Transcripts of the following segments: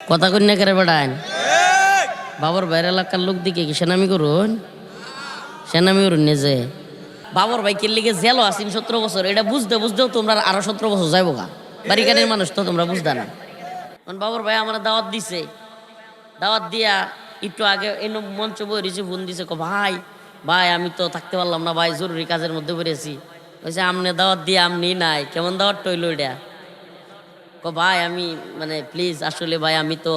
কথা কন্যা করে বেড়ান বাবর ভাইয়ের এলাকার লোক দিকে কি সেনামি করুন সেনামি করুন নিজে বাবর ভাই কে লিগে জেলও আসিন 17 বছর এটা বুঝতে বুঝতেও তোমরা আরো 17 বছর যাইবো গা বাড়িকানের মানুষ তো তোমরা বুঝতে না। বাবর ভাই আমার দাওয়াত দিছে, দাওয়াত দিয়া একটু আগে এই মঞ্চ বই রিসিভ ফোন দিছে ভাই ভাই আমি তো থাকতে পারলাম না ভাই, জরুরি কাজের মধ্যে পড়েছি। বলছে আমনে দাওয়াত দিয়ে আমনি নাই, কেমন দাওয়াত টইল এটা? ভাই আমি মানে প্লিজ আসলে ভাই আমি তো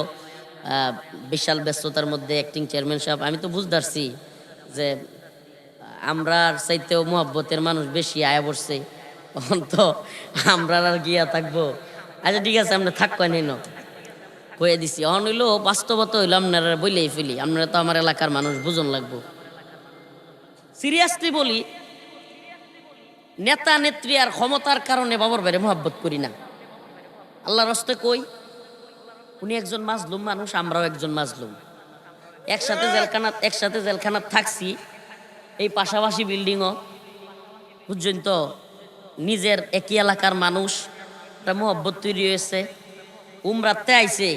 বিশাল ব্যস্ততার মধ্যে অ্যাক্টিং চেয়ারম্যান সাহেব, আমি তো বুঝতে পারছি যে আমরা চাইতেও মোহাব্বতের মানুষ বেশি আয়া পড়ছে, তখন তো আমরা আর গিয়া থাকবো। আচ্ছা ঠিক আছে আমরা থাকবো নেই কয়ে দিছি। অন হইলো বাস্তবতা হইলো আপনারা বইলেই ফেলি, আপনারা তো আমার এলাকার মানুষ বুঝন লাগবো। সিরিয়াসলি বলি, নেতা নেত্রী আর ক্ষমতার কারণে বাবর ভাইরে মোহাব্বত করি না। আল্লাহর রাস্তে কই উনি একজন মাজলুম মানুষ, আমরাও একজন মাজলুম। একসাথে জেলখানাত থাকছি, এই পাশাপাশি বিল্ডিংও বুঝছেন তো, নিজের একই এলাকার মানুষ, একটা মোহব্বত তৈরি হয়েছে। উমরাতে আইছে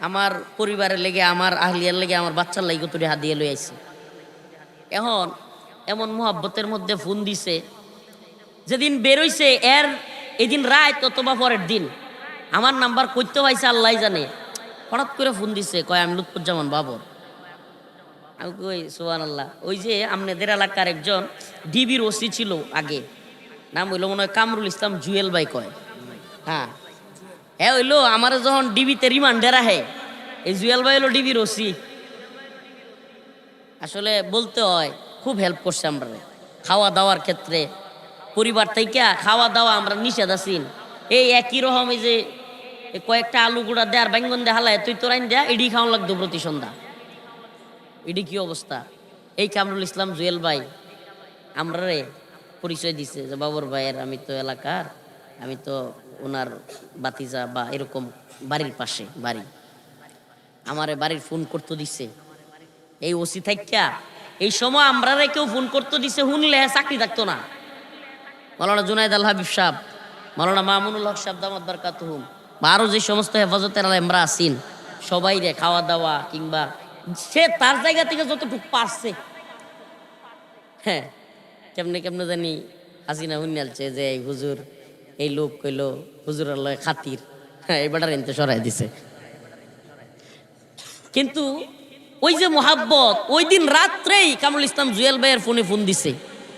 আমার পরিবারের লেগে, আমার আহলিয়ার লেগে, আমার বাচ্চার লেগে তুই হাত দিয়ে লই আইছে। এখন এমন মোহব্বতের মধ্যে ফোন দিছে, যেদিন বেরোইছে এর এদিন রাত অথবা পরের দিন আমার নাম্বার কইতে পাইছে আল্লাহ জানে। হঠাৎ করে ফোন দিছে, কয় আমি লুৎফুজ্জামান বাবর। আমি কই সুবহানাল্লাহ। ওই যে আপনাদের এলাকার একজন ডিবির ওসি ছিল আগে, নাম হইলো মনে হয় কামরুল ইসলাম জুয়েল ভাই কয়। হ্যাঁ হ্যাঁ হইলো আমার যখন ডিবিতে রিমান্ডে রাখে, এই জুয়েল ভাই হলো ডিবির ওসি। আসলে বলতে হয় খুব হেল্প করছে আমরা খাওয়া দাওয়ার ক্ষেত্রে, পরিবার থেকে খাওয়া দাওয়া আমরা নিষেধ আছি। এই একই রকম এই যে কয়েকটা আলু গুঁড়া দেয়ার বেঙ্গন দে হালায় তুই তোরাইন দেয়া এডি খাওয়া লাগতো প্রতি সন্ধ্যা। এডি কি অবস্থা? এই কামরুল ইসলাম জুয়েল ভাই আমরা রে পরিচয় দিছে যে বাবর ভাইয়ের আমি তো এলাকার, আমি তো ওনার বাতিজা বা এরকম বাড়ির পাশে বাড়ি, আমারে বাড়ির ফোন করতে দিছে এই ওসি থাইকা। এই সময় আমরা রে কেউ ফোন করতে দিছে শুনলে চাকরি থাকতো না। মাওলানা জুনায়েদ আল হাবিব সাহেব, মাওলানা মামুনুল হক সাহেব দামাত বারকাতুহুম, বা আরো যে সমস্ত হেফাজতের আমরা আছেন সবাই রে খাওয়া দাওয়া কিংবা সে তার জায়গা থেকে যতটুকু পারছে, হ্যাঁ কেমনে কেমনে জানি হাসিনা হুন্যালছে যে এই হুজুর এই লোক কইলো হুজুর আল্লাহ খাতির, হ্যাঁ এবার এনতে সরাই দিছে। কিন্তু ওই যে মোহাব্বত, ওই দিন রাত্রেই কামরুল ইসলাম জুয়েল ভাইয়ের ফোনে ফোন দিছে,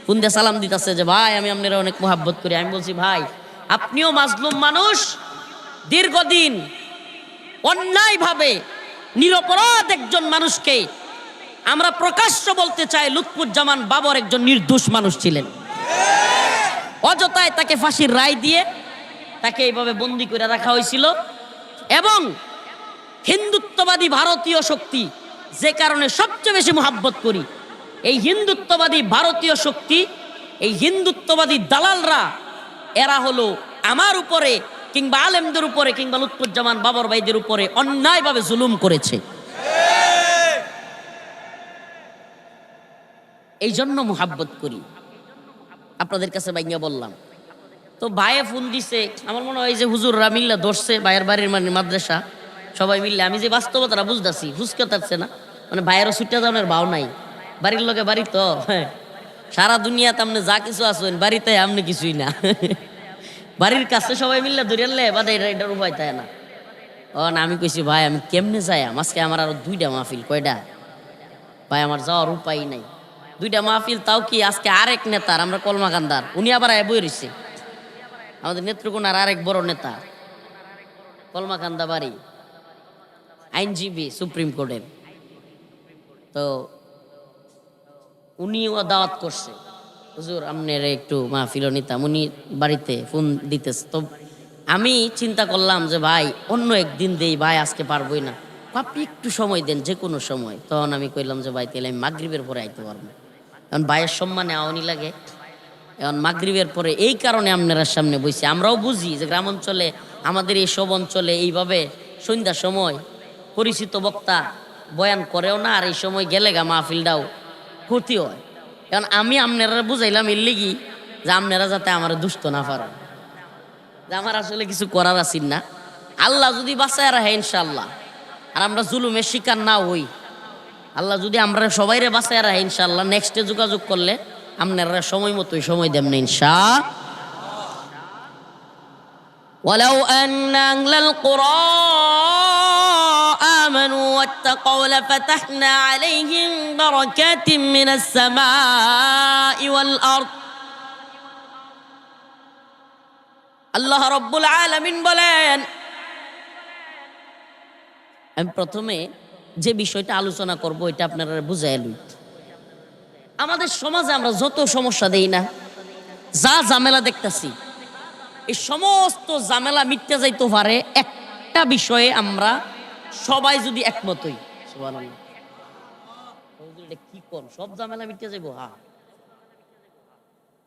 ফোন দিয়ে সালাম দিতেছে যে ভাই আমি আপনারা অনেক মোহাব্বত করি। আমি বলছি ভাই আপনিও মাজলুম মানুষ, দীর্ঘদিন অন্যায়ভাবে নিরপরাধ একজন মানুষকে আমরা প্রকাশ্য বলতে চাই লুৎফুজ্জামান বাবর একজন নির্দোষ মানুষ ছিলেন। অযথায় তাকে ফাঁসির রায় দিয়ে তাকে এইভাবে বন্দি করে রাখা হয়েছিল। এবং হিন্দুত্ববাদী ভারতীয় শক্তি, যে কারণে সবচেয়ে বেশি মোহাব্বত করি, এই হিন্দুত্ববাদী ভারতীয় শক্তি, এই হিন্দুত্ববাদী দালালরা, এরা হলো আমার উপরে কিংবা আলেমদের উপরে কিংবা লুৎফুজ্জামান বাবর ভাইদের উপরে অন্যায়ভাবে জুলুম করেছে। এই জন্য মোহাব্বত করি, আপনাদের কাছে ভাইয়া বললাম। তো ভাইয়ে ফোন দিছে, আমার মনে হয় যে হুজুররা মিল্লা ধরছে ভাইয়ের বাড়ির মানে মাদ্রাসা সবাই মিললে, আমি যে বাস্তবতাটা বুঝতেছি হুসকে থাকছে না, মানে ভাইয়েরও ছুটে যাওয়ার ভাও নাই, বাড়ির লোকে বাড়ি তো হ্যাঁ, সারা দুনিয়াতে আপনি যা কিছু আসবেন বাড়িতে আপনি কিছুই না, বাড়ির কাছে সবাই মিললে ধরিয়ালে বাদে এটার উপায় তাই না। ও না আমি কইছি ভাই আমি কেমনে যাই, আজকে আমার আরো 2টা মাহফিল। কয়টা ভাই? আমার যাওয়ার উপায় নাই, 2টা মাহফিল। তাও কি আজকে আরেক নেতার, আমরা কলমাকান্দার, উনি আবার বই রয়েছে আমাদের নেত্রকোনার আরেক বড় নেতা, কলমাকান্দা বাড়ি, আইনজীবী সুপ্রিম কোর্টের। তো উনিও দাওয়াত করছে, হুজুর আপনার একটু মাহফিল নিতাম, উনি বাড়িতে ফোন দিতেছে। তো আমি চিন্তা করলাম যে ভাই অন্য একদিন দেই, ভাই আজকে পারবোই না, আপনি একটু সময় দেন যে কোনো সময়। তখন আমি কইলাম যে ভাই তাহলে আমি মাগরিবের পরে আইতে পারবো, কারণ ভাইয়ের সম্মানে আওয়ানি লাগে। এখন মাগরিবের পরে এই কারণে আপনার সামনে বইছি। আমরাও বুঝি যে গ্রাম অঞ্চলে আমাদের এই সব অঞ্চলে এইভাবে সন্ধ্যার সময় পরিচিত বক্তা বয়ান করেও না, আর এই সময় গেলে গা মাহফিলটাও ক্ষতি হয়। কারণ আমি আপনারা বুঝাইলাম এর লিগি যে আপনারা যাতে আমার দুষ্ট না পারেন, যে আমার আসলে কিছু করার আছেন না, আল্লাহ যদি বাঁচায় রাখে ইনশাআল্লাহ, আর আমরা জুলুমের শিকার না হই, আল্লাহ যদি আমরা সবাইরে বাঁচায় রাখে ইনশাআল্লাহ, নেক্সটে যোগাযোগ করলে আপনারা সময় মতোই সময় দেন না ইনশাআল্লাহ। ওয়ালাউ আন্না আহলাল কুরা আমানু ওয়াত্তাকাউ লাফাতাহনা আলাইহিম বারাকাতিম মিনাস সামাই ওয়াল আরদ। আল্লাহ রাব্বুল আলামিন বলেন, আমি প্রথমে যে বিষয়টা আলোচনা করব এটা আপনারা বুঝাই লই। আমাদের সমাজে আমরা যত সমস্যা দেই না, যা ঝামেলা দেখতেছি, এই সমস্ত ঝামেলা মিটতে যাইতে পারে একটা বিষয়ে আমরা সবাই যদি একমত হই। সুবহানাল্লাহ, কি কোন সব ঝামেলা মিটতে যাইব? হ্যাঁ,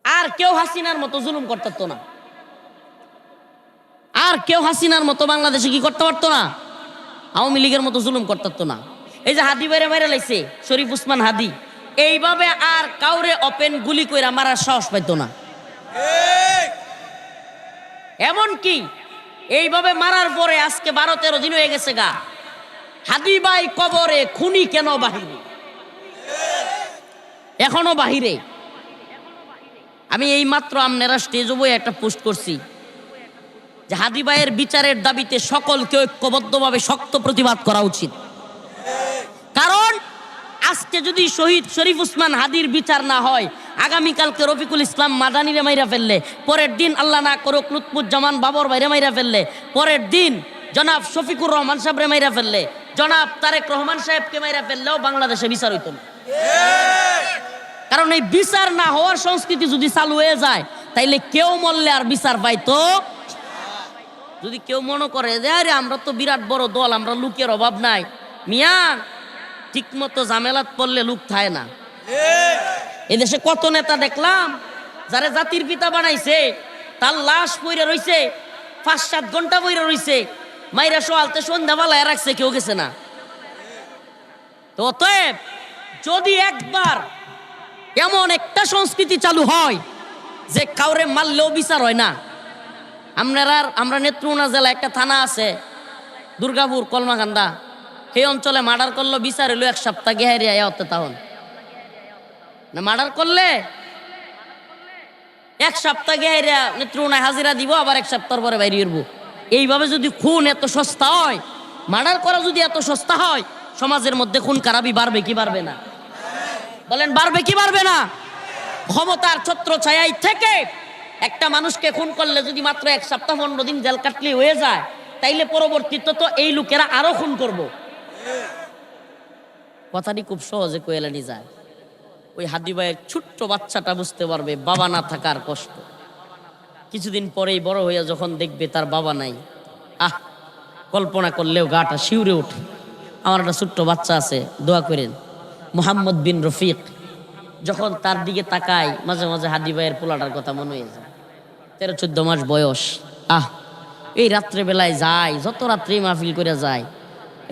আর কেউ হাসিনার মতো জুলুম করতে পারতো না, আর কেউ হাসিনার মতো বাংলাদেশে কি করতে পারতো না, আওয়ামী লীগের মতো জুলুম করতে পারতো না। এই যে হাদি বাইরে মাইরা লাইছে শরীফ উসমান হাদি, এইভাবে আর কাউরে ওপেন গুলি কইরা মারার সাহস পাইতো না। এমন কি এইভাবে মারার পরে আজকে 12-13 দিন হয়ে গেছে গা, হাদি ভাই কবরে, খুনি কেন বাহিরে, এখনো বাহিরে। আমি এই মাত্র আপনারা স্টেজে বই একটা পোস্ট করছি যে হাদি ভাইয়ের বিচারের দাবিতে সকলকে ঐক্যবদ্ধভাবে শক্ত প্রতিবাদ করা উচিত। কারণ আজকে যদি শহীদ শরীফ উসমান হাদির বিচার না হয়, আগামীকালকে রফিকুল ইসলাম মাদানিরে মাইরা ফেললে, পরের দিন আল্লাহ না করুক লুৎফুজ্জামান বাবর ভাইরে মাইরা ফেললে, পরের দিন জনাব শফিকুর রহমান সাহেবরে মাইরা ফেললে, জনাব তারেক রহমান সাহেবকে মাইরা ফেললেও বাংলাদেশে বিচার হইতো না। কারণ এই বিচার না হওয়ার সংস্কৃতি যদি চালু হয়ে যায়, তাইলে কেউ মরলে আর বিচার পাইতো। যদি কেউ মনে করে যে আরে আমরা তো বিরাট বড় দল, আমরা লোকের অভাব নাই, মিয়া ঠিক মতো ঝামেলাত পড়লে লোক থায় না। এদেশে কত নেতা দেখলাম যারা জাতির পিতা বানাইছে, তার লাশ পইরা রইছে, 5-7 ঘন্টা পইরা রইছে, মাইরা সোয়ালতে সন্ধ্যাবেলায় রাখছে, কেউ গেছে না। তো অতএব যদি একবার এমন একটা সংস্কৃতি চালু হয় যে কাউরে মারলেও বিচার হয় না, আমরা নেত্রকোনা জেলা একটা থানা আছে দুর্গাপুর কলমাকান্দা, সেই অঞ্চলে মার্ডার করলো, বিচার হইলো 1 সপ্তাহ গেহারিয়া হতে, তখন না মার্ডার করলে 1 সপ্তাহ গেহারিয়া নেত্রকোনায় হাজিরা দিব, আবার 1 সপ্তাহ পরে বাইরে উঠবো। এইভাবে যদি খুন এত সস্তা হয়, মার্ডার করা যদি এত সস্তা হয়, সমাজের মধ্যে খুন খারাপি বাড়বে কি বাড়বে না? বলেন বাড়বে কি বাড়বে না? ক্ষমতার ছত্র ছায়ায় থেকে একটা মানুষকে খুন করলে যদি মাত্র 1 সপ্তাহ 15 দিন জেল কাটলে হয়ে যায়, তাইলে পরবর্তীতে তো এই লোকেরা আরো খুন করব। কথাটি খুব সহজে কইলানি যায়। ওই হাদি ভাইয়ের ছোট্ট বাচ্চাটা বুঝতে পারবে বাবা না থাকার কষ্ট। কিছুদিন পরেই বড় হইয়া যখন দেখবে তার বাবা নাই, কল্পনা করলেও গাটা শিউরে ওঠে। আমার একটা ছোট্ট বাচ্চা আছে, দোয়া করেন, মোহাম্মদ বিন রফিক। যখন তার দিকে তাকাই, মাঝে মাঝে হাদি ভাইয়ের পোলাটার কথা মনে হয়ে যায়। 13-14 মাস বয়স। এই রাত্রে বেলায় যায়, যত রাত্রে মাহফিল করে যায়,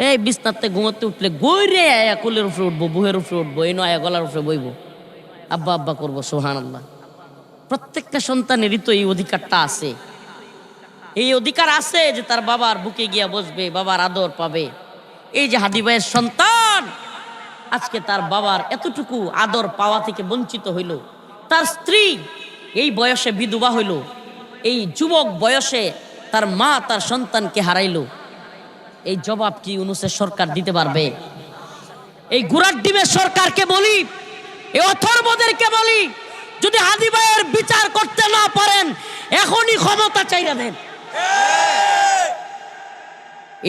এই বিছনাতে ঘুমোতে উঠলে গৈরে আয়া কোলের উপরে উঠবো, বুহের উপরে উঠবো, এই নয়া গলার উপরে বইব, আব্বা আব্বা করবো। সুবহানাল্লাহ। প্রত্যেকটা সন্তানেরই তো এই অধিকারটা আছে, এই অধিকার আছে যে তার বাবার বুকে গিয়া বসবে, বাবার আদর পাবে। এই যে হাদি ভাইয়ের সন্তান আজকে তার বাবার এতটুকু আদর পাওয়া থেকে বঞ্চিত হইল, তার স্ত্রী এই বয়সে বিধবা হইল, এই যুবক বয়সে তার মা তার সন্তানকে হারাইল, এই জবাব কি ইউনূসের সরকার দিতে পারবে? এই গুড়ার ডিমের সরকারকে বলি, এই অথর্বদেরকে বলি, যদি হাদি ভাইয়ের বিচার করতে না পারেন, এখনই ক্ষমতা চাইরা দেন।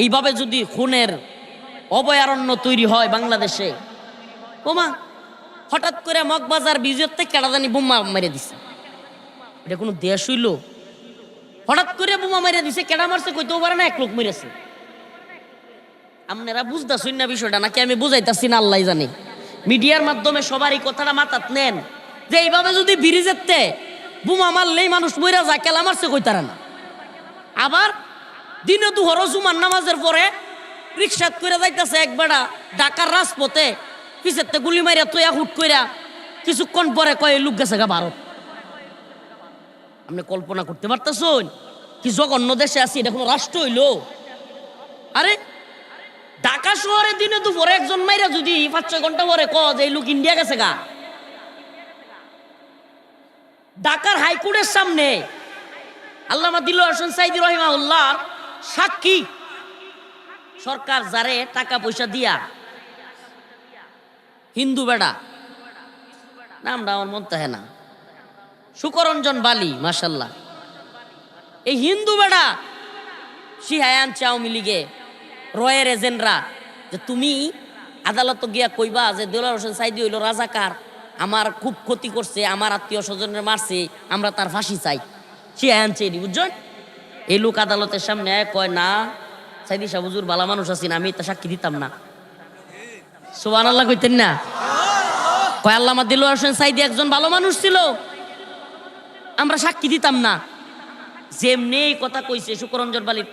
এইভাবে যদি খুনের অভয়ারণ্য তৈরি হয় বাংলাদেশে, বোমা হঠাৎ করে মগবাজার বিজয়তে কেডাদানি বোমা মেরে দিছে, এটা কোনো দেশ হইল? হঠাৎ করে বোমা মেরে দিছে, কেডা মারছে কইতেও পারে না, 1 লোক মেরেছে। আপনারা বুঝতেছেন না বিষয়টা, নাকি আমি বুঝাইতাছি না আল্লাহ জানে। মিডিয়ার মাধ্যমে সবার এই কথাটা মাথাত নেন যে এইভাবে যদি ব্রিজেতে বোমা মারলেই মানুষ মইরা যায়, কেলা মারছে কইতারা না। আবার দিনে দুহর জুমার নামাজের পরে রিক্সাত করে যাইতেছে এক বেড়া ঢাকার রাজপথে, পিছেতে গুলি মারিয়া তোয়া হুট কইরা কিছুক্ষণ পরে কয় লোক গেছে গা ভারত। আপনি কল্পনা করতে পারতেছেন কি জঘন্য দেশে আছি? এটা কোনো রাষ্ট্র হইলো? আরে ঢাকা শহরে দিনে দুপুরে একজন মাইরা যদি 5-6 ঘন্টা পরে ক যে এই লোক ইন্ডিয়া গেছে গা, ঢাকার হাইকোর্টের সামনে আল্লামা দিলওয়ার হোসেন সাইদি রহিমাহুল্লাহ সাক্ষী সরকার যারে টাকা পয়সা দিয়া হিন্দু বেড়া, নামটা আমার মন তাহে না, সুকরঞ্জন বালি, মাশাল্লাহ, এই হিন্দু বেড়া সিহায় আনছে আওয়ামী লীগে রয়ের এজেন্টরা যে তুমি আদালত গিয়া কইবা যে দেলোয়ার হোসেন সাইদি হইল রাজাকার, আমার খুব ক্ষতি করছে, আমার আত্মীয় স্বজনের মারছে, আমরা তার ফাঁসি চাই। সিহায় আনছে এটি, বুঝছেন? এই লোক আদালতের সামনে কয় না সাইদি সাহেব হুজুর ভালো মানুষ আছেন, আমি তা সাক্ষী দিতাম না। সুবহানাল্লাহ কইতেন না? কয় আল্লামা দিলওয়ার হোসেন সাইদি একজন ভালো মানুষ ছিল, আমরা সাক্ষী দিতাম না। যেমনি এই কথা কইছে সুকরঞ্জন বালির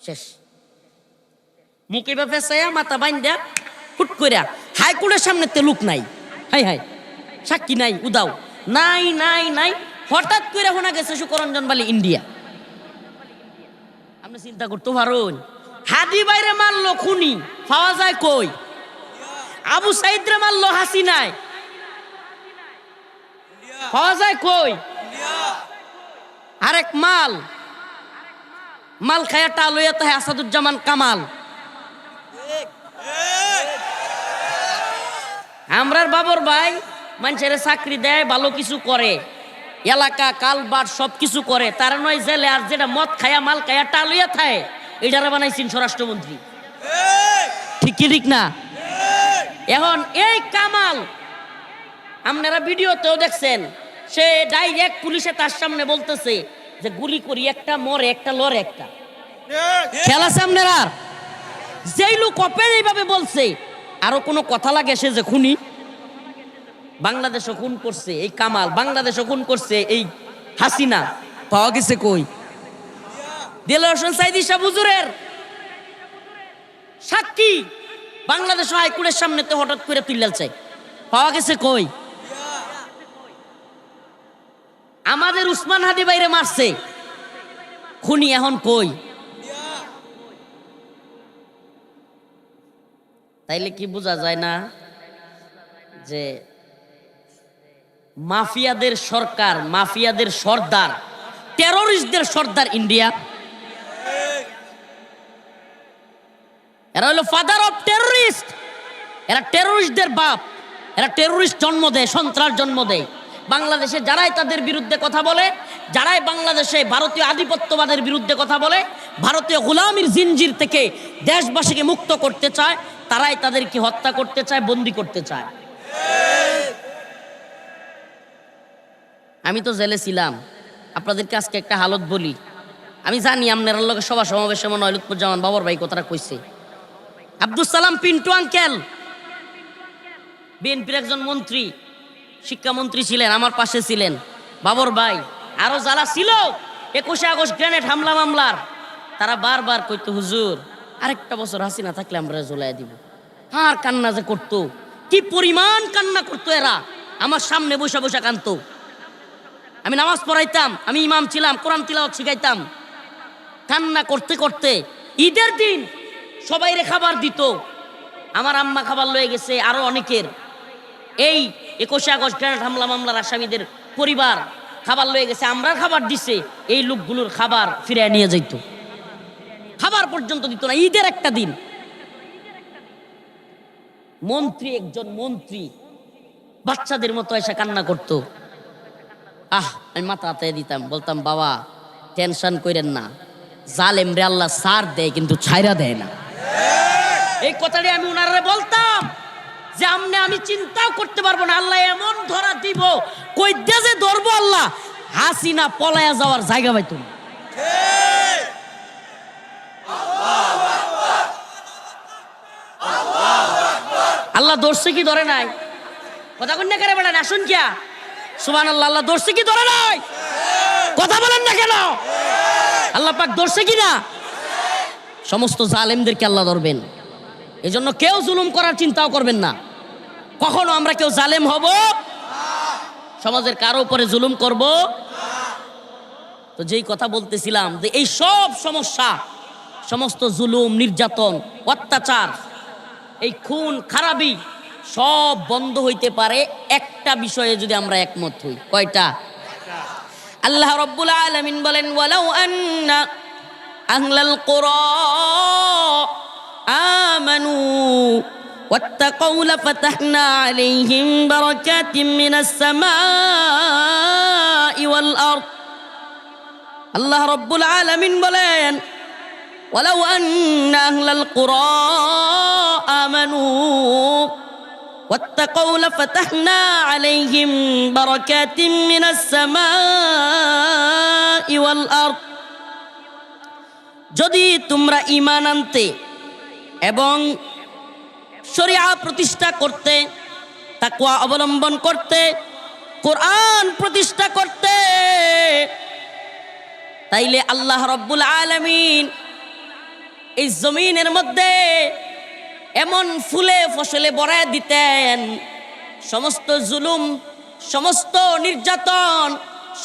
শেষ, মুখে ফেসাইয়া মাথা বাইন্দা হুট কইরা হাইকোর্টের সামনে তে লোক নাই, হাই হাই সাক্ষী নাই, উদাও নাই নাই নাই। হঠাৎ করে শোনা গেছে সুকরঞ্জন বালি ইন্ডিয়া। আপনি চিন্তা করতে পারুন, হাদি বাইরে মারলো খুনি, পাওয়া যায় কই? আবু সাইদরে মারলো হাসিনায়, পাওয়া যায় কই? আরেক মাল খায়া টালইয়া তাহে আসাদুজ্জামান কামাল। আমরার বাবর ভাই মানুষের চাকরি দেয়, ভালো কিছু করে, এলাকা কালবাট সব কিছু করে, তার নয় জেলে। আর যেটা মদ খায়া মাল খায়া টালইয়া থাকে এটারে বানাইছেন স্বরাষ্ট্রমন্ত্রী, ঠিক কি ঠিক না? এখন এই কামাল আপনারা ভিডিওতেও দেখছেন, সে ডাইরেক্ট পুলিশে তার সামনে বলতেছে যে গুলি করি একটা মরে একটা লড়ে একটা, খেলা সামনের। আর যেই লোক অপের এইভাবে বলছে, আরো কোনো কথা লাগে সে যে খুনি, বাংলাদেশও খুন করছে এই কামাল, বাংলাদেশও খুন করছে এই হাসিনা, পাওয়া গেছে কই? দেলোয়ার হোসেন সাইদি সাহেব হুজুরের সাক্ষী বাংলাদেশ হাইকোর্টের সামনে তো হঠাৎ করে তুললে চাই, পাওয়া গেছে কই? আমাদের উসমান হাদি বাইরে মারছে, খুনি এখন কই? তাইলে কি বোঝা যায় না যে মাফিয়াদের সরকার, মাফিয়াদের সর্দার, টেরোরিস্টদের সর্দার ইন্ডিয়া। এরা হলো ফাদার অফ টেরোরিস্ট, এরা টেরোরিস্টদের বাপ, এরা টেরোরিস্ট জন্ম দেয়, সন্ত্রাস জন্ম দেয়। বাংলাদেশে যারাই তাদের বিরুদ্ধে কথা বলে, যারাই বাংলাদেশে ভারতীয় আধিপত্যবাদের বিরুদ্ধে কথা বলে, ভারতীয় গোলামির জিনজির থেকে দেশবাসীকে মুক্ত করতে চায়, তারাই তাদেরকে হত্যা করতে চায়, বন্দি করতে চায়। আমি তো জেলে ছিলাম, আপনাদেরকে আজকে একটা হালত বলি। আমি জানি আপনার লোক সভা সমাবেশে মনে হয় লুৎফুজ্জামান বাবর ভাই কথাটা কইছে। আব্দুল সালাম পিন্টু আঙ্কেল বিএনপির একজন মন্ত্রী, শিক্ষামন্ত্রী ছিলেন, আমার পাশে ছিলেন। বাবর ভাই আরো যারা ছিল 21শে আগস্ট গ্রেনেড হামলা মামলার, তারা বারবার কইতো হুজুর আরেকটা বছর হাসিনা থাকলে আমরা জ্বলাই দিব। আর কান্না যে করতো, কি পরিমাণ কান্না করতো এরা, আমার সামনে বসে বসে কানতো। আমি নামাজ পড়াইতাম, আমি ইমাম ছিলাম, কোরআন তিলাওয়াত শিখাইতাম। কান্না করতে করতে ঈদের দিন সবাইরে খাবার দিত। আমার আম্মা খাবার লয়ে গেছে, আরো অনেকের। এই 21শে আগস্ট গ্রেনেড হামলা মামলার আসামিদের পরিবার খাবার লয়ে গেছে, আমরা খাবার দিছে, এই লোকগুলোর খাবার ফিরে নিয়ে যাইত, খাবার পর্যন্ত দিত না। ঈদের একটা দিন মন্ত্রী, একজন মন্ত্রী বাচ্চাদের মতো এসে কান্না করতো। আমি মাথা হাতে দিতাম, বলতাম বাবা টেনশন করেন না, জালেম রে আল্লাহ সার দেয় কিন্তু ছাইরা দেয় না। এই কথাটি আমি ওনারে বলতাম যে আমি চিন্তাও করতে পারবো না, আল্লাহ এমন ধরা দিব, কই দেশে ধরবো আল্লাহ, হাসিনা পলায়া যাওয়ার জায়গা পাইতো না। আল্লাহ ধরছে কি ধরে নাই? কথা কন্যা কেন বেড়ান, আসুন কিয়া সুবহানাল্লাহ। আল্লাহ ধরছে কি ধরে নাই? কথা বলেন না কেন? আল্লাহ পাক ধরছে কি না? সমস্ত জালেমদেরকে আল্লাহ ধরবেন। এজন্য কেউ জুলুম করার চিন্তাও করবেন না। কখনো আমরা কেউ জালেম হব, সমাজের কারো উপরে জুলুম করব। তো যেই কথা বলতেছিলাম যে এই সব সমস্যা, সমস্ত জুলুম, নির্যাতন, অত্যাচার, এই খুন খারাপি সব বন্ধ হইতে পারে একটা বিষয়ে যদি আমরা একমত হই। কয়টা? আল্লাহ রাব্বুল আলামিন বলেন, ওয়ালাউ আন্না আহলাল কুরা আমানু ওয়াত্তাকাউ লাফাতাহনা আলাইহিম বারাকাতিম মিনাস সামাই ওয়াল আরদ। আল্লাহ রাব্বুল আলামিন বলেন, ওয়ালাউ আন্না আহলাল কুরা আমানু ওয়াত্তাকাউ লাফাতাহনা আলাইহিম বারাকাতিম মিনাস সামাই ওয়াল আরদ। যদি তোমরা ঈমান আনতে এবং শরিয়া প্রতিষ্ঠা করতে, তাকওয়া অবলম্বন করতে, কোরআন প্রতিষ্ঠা করতে, তাইলে আল্লাহ রাব্বুল আলামিন এই জমিনের মধ্যে এমন ফুলে ফসলে ভরায় দিতেন, সমস্ত জুলুম, সমস্ত নির্যাতন,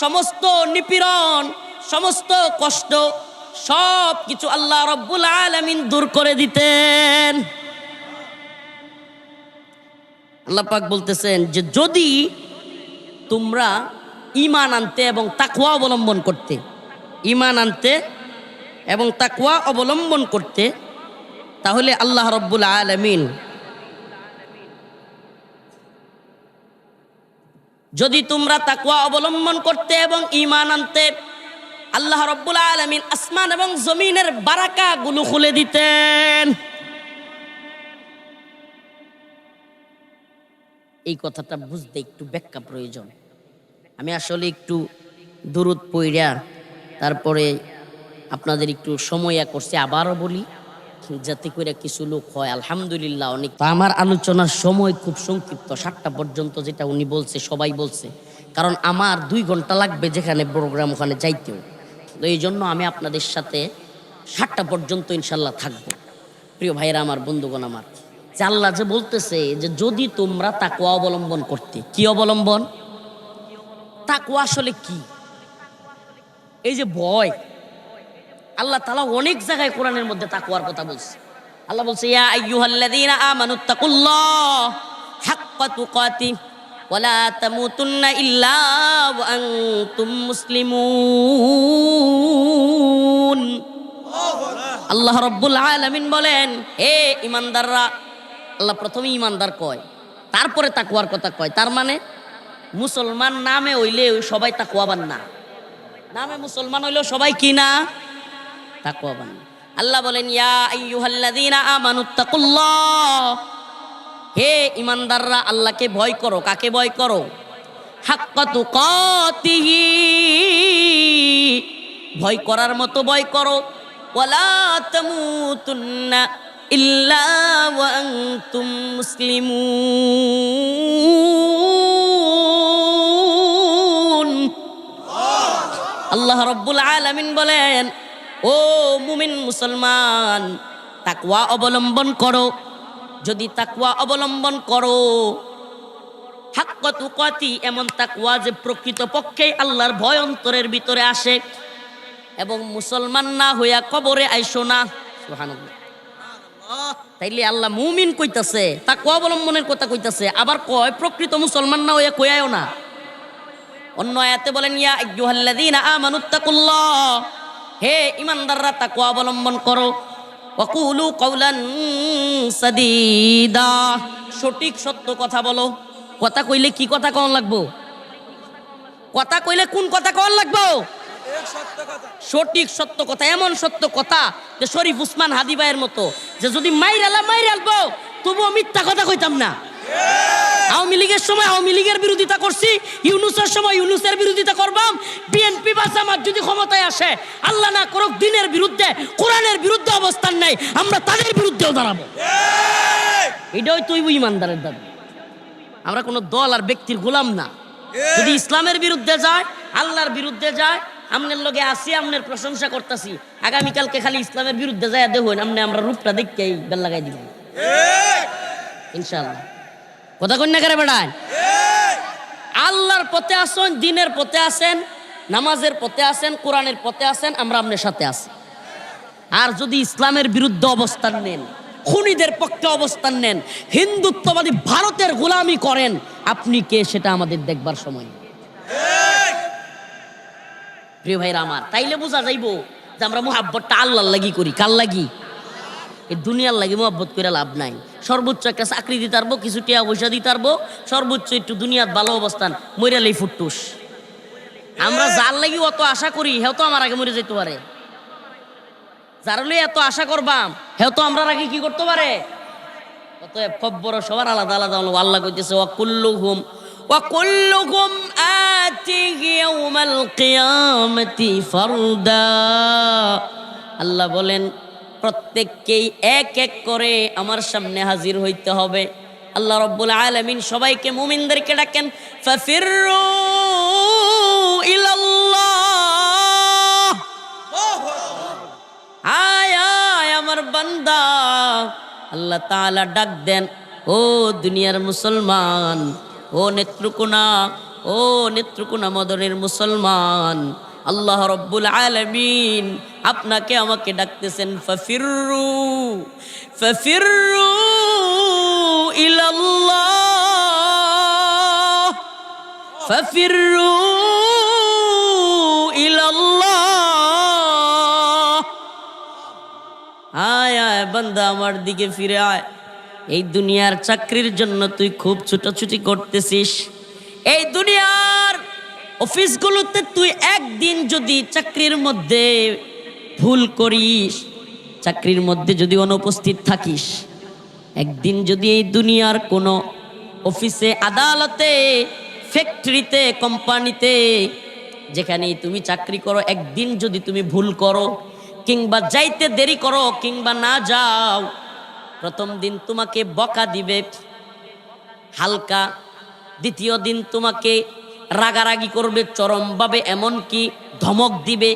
সমস্ত নিপীড়ন, সমস্ত কষ্ট সব কিছু আল্লাহ রাব্বুল আলামিন দূর করে দিতেন। আল্লাহ পাক বলতেছেন যে যদি তোমরা ঈমান আনতে এবং তাকওয়া অবলম্বন করতে, ঈমান আনতে এবং তাকওয়া অবলম্বন করতে, তাহলে আল্লাহ রাব্বুল আলামিন, যদি তোমরা তাকওয়া অবলম্বন করতে এবং ঈমান আনতে, আল্লাহ রাব্বুল আলামিন আসমান এবং জমিনের বারাকাগুলো খুলে দিতেন। এই কথাটা বুঝতে একটু ব্যাখ্যা প্রয়োজন। আমি আসলে একটু দুরূদ পইড়া তারপরে আপনাদের একটু সময় করছি, আবারও বলি যাতে করে কিছু লোক হয়। আলহামদুলিল্লাহ অনেক। আমার আলোচনার সময় খুব সংক্ষিপ্ত, 7টা পর্যন্ত যেটা উনি বলছে সবাই বলছে, কারণ আমার 2 ঘন্টা লাগবে যেখানে প্রোগ্রাম ওখানে যাইতেও। তো এই জন্য আমি আপনাদের সাথে 7টা পর্যন্ত ইনশাল্লাহ থাকবো। প্রিয় ভাইরা আমার, বন্ধুগণ আমার, যে আল্লাহ যে বলতেছে যে যদি তোমরা তাকওয়া অবলম্বন করতে, কি অবলম্বন? তাকওয়া আসলে কি? এই যে ভয়, আল্লাহ তাআলা অনেক জায়গায় কোরআনের মধ্যে তাকওয়ার কথা বলছে। আল্লাহ বলছে, ইয়া আইয়ুহাল্লাযীনা আমানুত্তাকুল্লাহ হাক্কা তুকাতিহ ওয়া লা তামুতুন্না ইল্লা ওয়া আনতুম মুসলিমুন। আল্লাহ রাব্বুল আলামিন বলেন, হে ঈমানদাররা, আল্লাহ প্রথমে ঈমানদার কয়, তারপরে তাকওয়ার কথা কয়। তার মানে মুসলমান নামে হইলে সবাই তাকওয়াবান না, নামে মুসলমান হইলেও সবাই কি না? তাকওয়াবান। আল্লাহ বলেন, ইয়া আইয়ুহাল্লাযীনা আমানুত্তাকুল্লাহ, হে ঈমানদাররা আল্লাহকে ভয় করো। কাকে ভয় করো? হাক্কা তুকাতিহি, ভয় করার মতো ভয় করো। ওয়ালা তামুতুন্না ইল্লা ওয়া আনতুম মুসলিমুন। আল্লাহ রাব্বুল আলামিন বলেন, ও মুমিন মুসলমান, তাকওয়া অবলম্বন করো। যদি তাকওয়া অবলম্বন করো, হাক্কা তুকাতি, এমন তাকওয়া যে প্রকৃতপক্ষে আল্লাহর ভয় অন্তরের ভিতরে আসে, এবং মুসলমান না হইয়া কবরে আইসো না। সুবহানাল্লাহ। তাইলে আল্লাহ মুমিন কইতাছে, তাকওয়া অবলম্বনের কথা কইতাছে, আবার কয় প্রকৃত মুসলমান না হইয়া কইয়াও না। অন্য আয়াতে বলেন, ইয়া আইয়ুহাল্লাযীনা আমানুত্তাকুল্লাহ, হে ঈমানদাররা তাকওয়া অবলম্বন করো। ওয়াকুলু কাওলান সাদীদা, সঠিক সত্য কথা বলো। কথা কইলে কি কথা কন লাগবো? কথা কইলে কোন কথা কন লাগবো? সঠিক সত্য কথা, এমন সত্য কথা যে শরীফ উসমান হাদি ভাইয়ের মতো, যে যদি মাইরালবো তবুও মিথ্যা কথা কইতাম না। আওয়ামী লীগের সময় আওয়ামী লীগের বিরোধিতা করছি, ইউনূসের সময় ইউনূসের বিরোধিতা করবাম। বিএনপি বা জামাত যদি ক্ষমতায় আসে, আল্লাহ না করুক, দিনের বিরুদ্ধে, কোরআনের বিরুদ্ধে অবস্থান নেই, আমরা তাদের বিরুদ্ধেও দাঁড়াবো। এটাই তো ঈমানদারের দাবি। আমরা কোনো দল আর ব্যক্তির গোলাম না। যদি ইসলামের বিরুদ্ধে যায়, আল্লাহর বিরুদ্ধে যায়, আমনের লগে আসি, আমনের প্রশংসা করতেছি, আগামীকালকে খালি ইসলামের বিরুদ্ধে যায় দেখুন, আমনে আমরা রূপটা দেখতে বেল লাগাই দিব ইনশাআল্লাহ। কথা কন্যা করে বেড়ায়, আল্লাহর পথে আসেন, দিনের পথে আসেন, নামাজের পথে আছেন, কোরআনের পথে আছেন, আমরা আপনার সাথে আছি। আর যদি ইসলামের বিরুদ্ধে অবস্থান নেন, খুনিদের পক্ষে অবস্থান নেন, হিন্দুত্ববাদী ভারতের গোলামি করেন, আপনি কে সেটা আমাদের দেখবার সময় নেই। প্রিয় ভাইরা আমার, তাইলে বোঝা যাইবো যে আমরা মুহাব্বতটা আল্লাহর লাগি করি। কার লাগি? এই দুনিয়ার লাগি মুহাব্বত করে লাভ নাই। সর্বোচ্চ একটা চাকরি দিতে পারবো, কিছু টাকা পয়সা দিতে পারবো, সর্বোচ্চ একটু দুনিয়ার ভালো অবস্থান, মইরালেই ফুটটুস। আমরা যার লাগি অত আশা করি, হেও তো আমার আগে মরে যেতে পারে। যার লই এত আশা করবাম, হেও তো আমরা আগে কি করতে পারে। অতএব কব্বর সবার আলাদা আলাদা। আল্লাহ কইতেছে ওয়াকুল্লুহুম আতিহি ইয়াউমাল কিয়ামাতি ফারদা। আল্লাহ বলেন প্রত্যেককেই এক এক করে আমার সামনে হাজির হইতে হবে। আল্লাহ রাব্বুল আলামিন সবাইকে মুমিনদেরকে ডাকেন, ফাফিরু ইলাল্লাহ। আয় আয় আমার বান্দা। আল্লাহ তাআলা ডাক দেন, ও দুনিয়ার মুসলমান, ও নেত্রকোনা মদনের মুসলমান, আল্লাহ রব্বুল আলামিন আপনাকে আমাকে ডাকতেছেন। ফাফিরু ইলাল্লাহ, ফাফিরু ইলাল্লাহ। আয় আয় বান্দা, আমার দিকে ফিরে আয়। এই দুনিয়ার চাকরির জন্য তুই খুব ছুটাছুটি করতেছিস। এই দুনিয়ার অফিসগুলোতে তুই একদিন যদি চাকরির মধ্যে ভুল করিস, চাকরির মধ্যে যদি অনুপস্থিত থাকিস, একদিন যদি এই দুনিয়ার কোনো অফিসে, আদালতে, ফ্যাক্টরিতে, কোম্পানিতে, যেখানেই তুমি চাকরি করো, একদিন যদি তুমি ভুল করো কিংবা যাইতে দেরি করো কিংবা না যাও, প্রথম দিন তোমাকে বকা দিবে হালকা, দ্বিতীয় দিন তোমাকে রাগারাগি করবে চরমভাবে, এমনকি ধমক দিবে।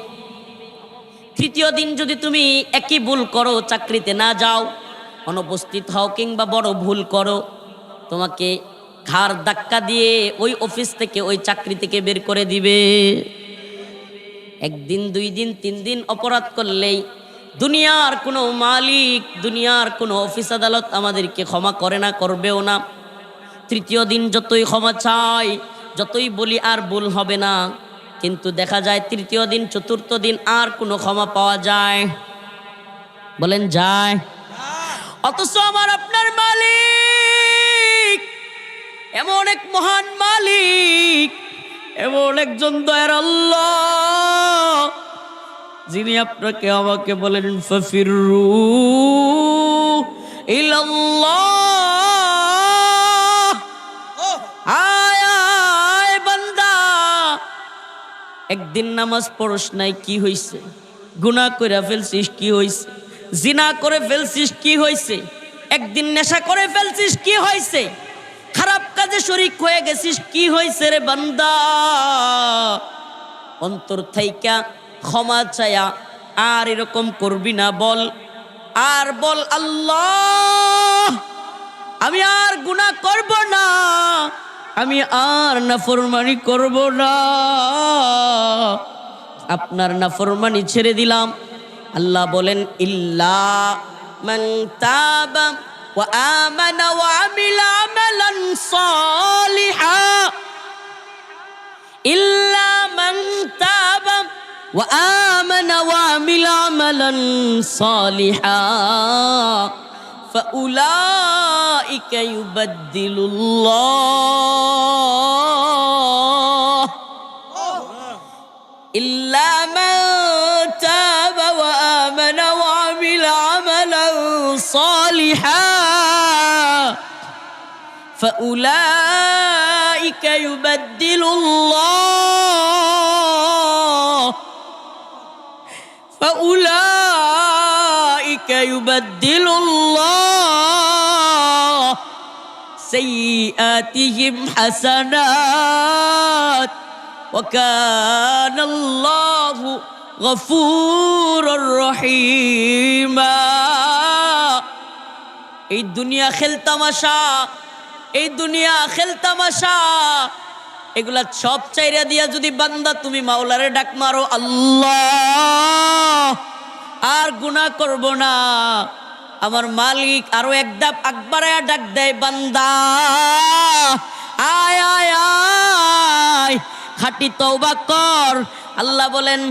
তৃতীয় দিন যদি তুমি একই ভুল করো, চাকরিতে না যাও, অনুপস্থিত হও কিংবা বড় ভুল করো, তোমাকে ঘাড় ধাক্কা দিয়ে ওই অফিস থেকে, ওই চাকরি থেকে বের করে দিবে। একদিন, দুই দিন, তিন দিন অপরাধ করলেই দুনিয়ার কোনো মালিক, দুনিয়ার কোনো অফিস আদালত আমাদেরকে ক্ষমা করে না, করবেও না। তৃতীয় দিন যতই ক্ষমা চাই, যতই বলি আর ভুল হবে না, কিন্তু দেখা যায় তৃতীয় দিন, চতুর্থ দিন আর কোনো ক্ষমা পাওয়া যায়? বলেন যায়? অথচ আমার আপনার মালিক এমন এক মহান মালিক, এমন একজন দয়ার আল্লাহ, যিনি আপনাকে আমাকে বলেন ফাফিরু ইলাল্লাহ। আয় আয় বান্দা, একদিন নামাজ পড়স নাই, কি হইছে? গুনাহ করে ফেলছিস, কি হইছে? জিনা করে ফেলছিস, কি হইছে? একদিন নেশা করে ফেলছিস, কি হইছে? খারাপ কাজে শরীক হয়ে গেছিস, কি হইছে রে বান্দা? অন্তর থাইকা ক্ষমা চায়া আর এরকম করবি না, বল। আর বল, আল্লাহ আমি আর গুনাহ করব না, আমি আর নাফরমানি করব না, আপনার নাফরমানি ছেড়ে দিলাম। আল্লাহ বলেন ইল্লা মান তাবা ওয়া আমানা ওয়া আমিলা আমালান সালিহা, ইল্লা মান তাবা ওয়া আমানা ওয়া আমিলা আমালান সালিহা ফাউলাইকা ইউবাদদিলুল্লাহ, ইল্লা মান তাবা ওয়া আমানা ওয়া আমিলা আমালান সালিহা ফাউলাইকা ইউবাদদিলুল্লাহ, ফাউলাইকা ইউবাদদিলুল্লাহ সাইয়্যাতিহিম হাসানাত ওয়া কানাল্লাহু গফুরুর রহিমা। এই দুনিয়া খেলতামাশা, এই দুনিয়া খেলতামাশা, এগুলা সব চাইরা দিয়া যদি বান্দা তুমি মাওলারে ডাক মারো আল্লাহ আর গুনাহ করব না, আমার মালিক আরো এক ধাপ আকবারায়া ডাক দেয়, বান্দা আয় আয় আয় খাঁটি তওবা কর। আল্লাহ বলেন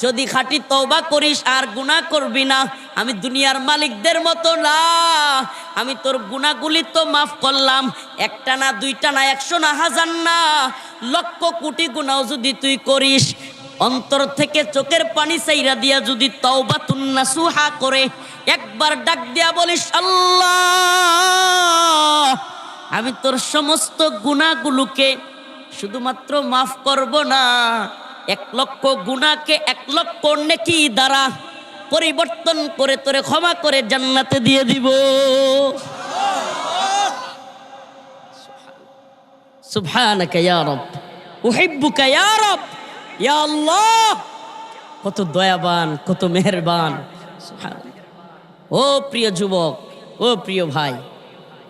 যদি খাঁটি তওবা করিস আর গুনাহ করবি না, আমি দুনিয়ার মালিকদের মতো না, আমি তোর গুনাহগুলি তো মাফ করলাম। একটা না, দুইটা না, 100 না, 1000 না, লক্ষ কোটি গুনাহ যদি তুই করিস, অন্তর থেকে চোখের পানি চাইরা দিয়া যদি তওবাতুন নাসুহা করে একবার ডাক দিয়া বলিস আল্লাহ আমি তোর সমস্ত গুনাহগুলোকে শুধুমাত্র মাফ করব না, 1 লক্ষ গুনাহকে 1 লক্ষ নেকি দ্বারা পরিবর্তন করে তোরে ক্ষমা করে জান্নাতে দিয়ে দিব। সুবহানাকা ইয়া রব, উহিব্বুকা ইয়া রব, ইয়া আল্লাহ। কত দয়াবান, কত মেহেরবান। ও প্রিয় যুবক, ও প্রিয় ভাই,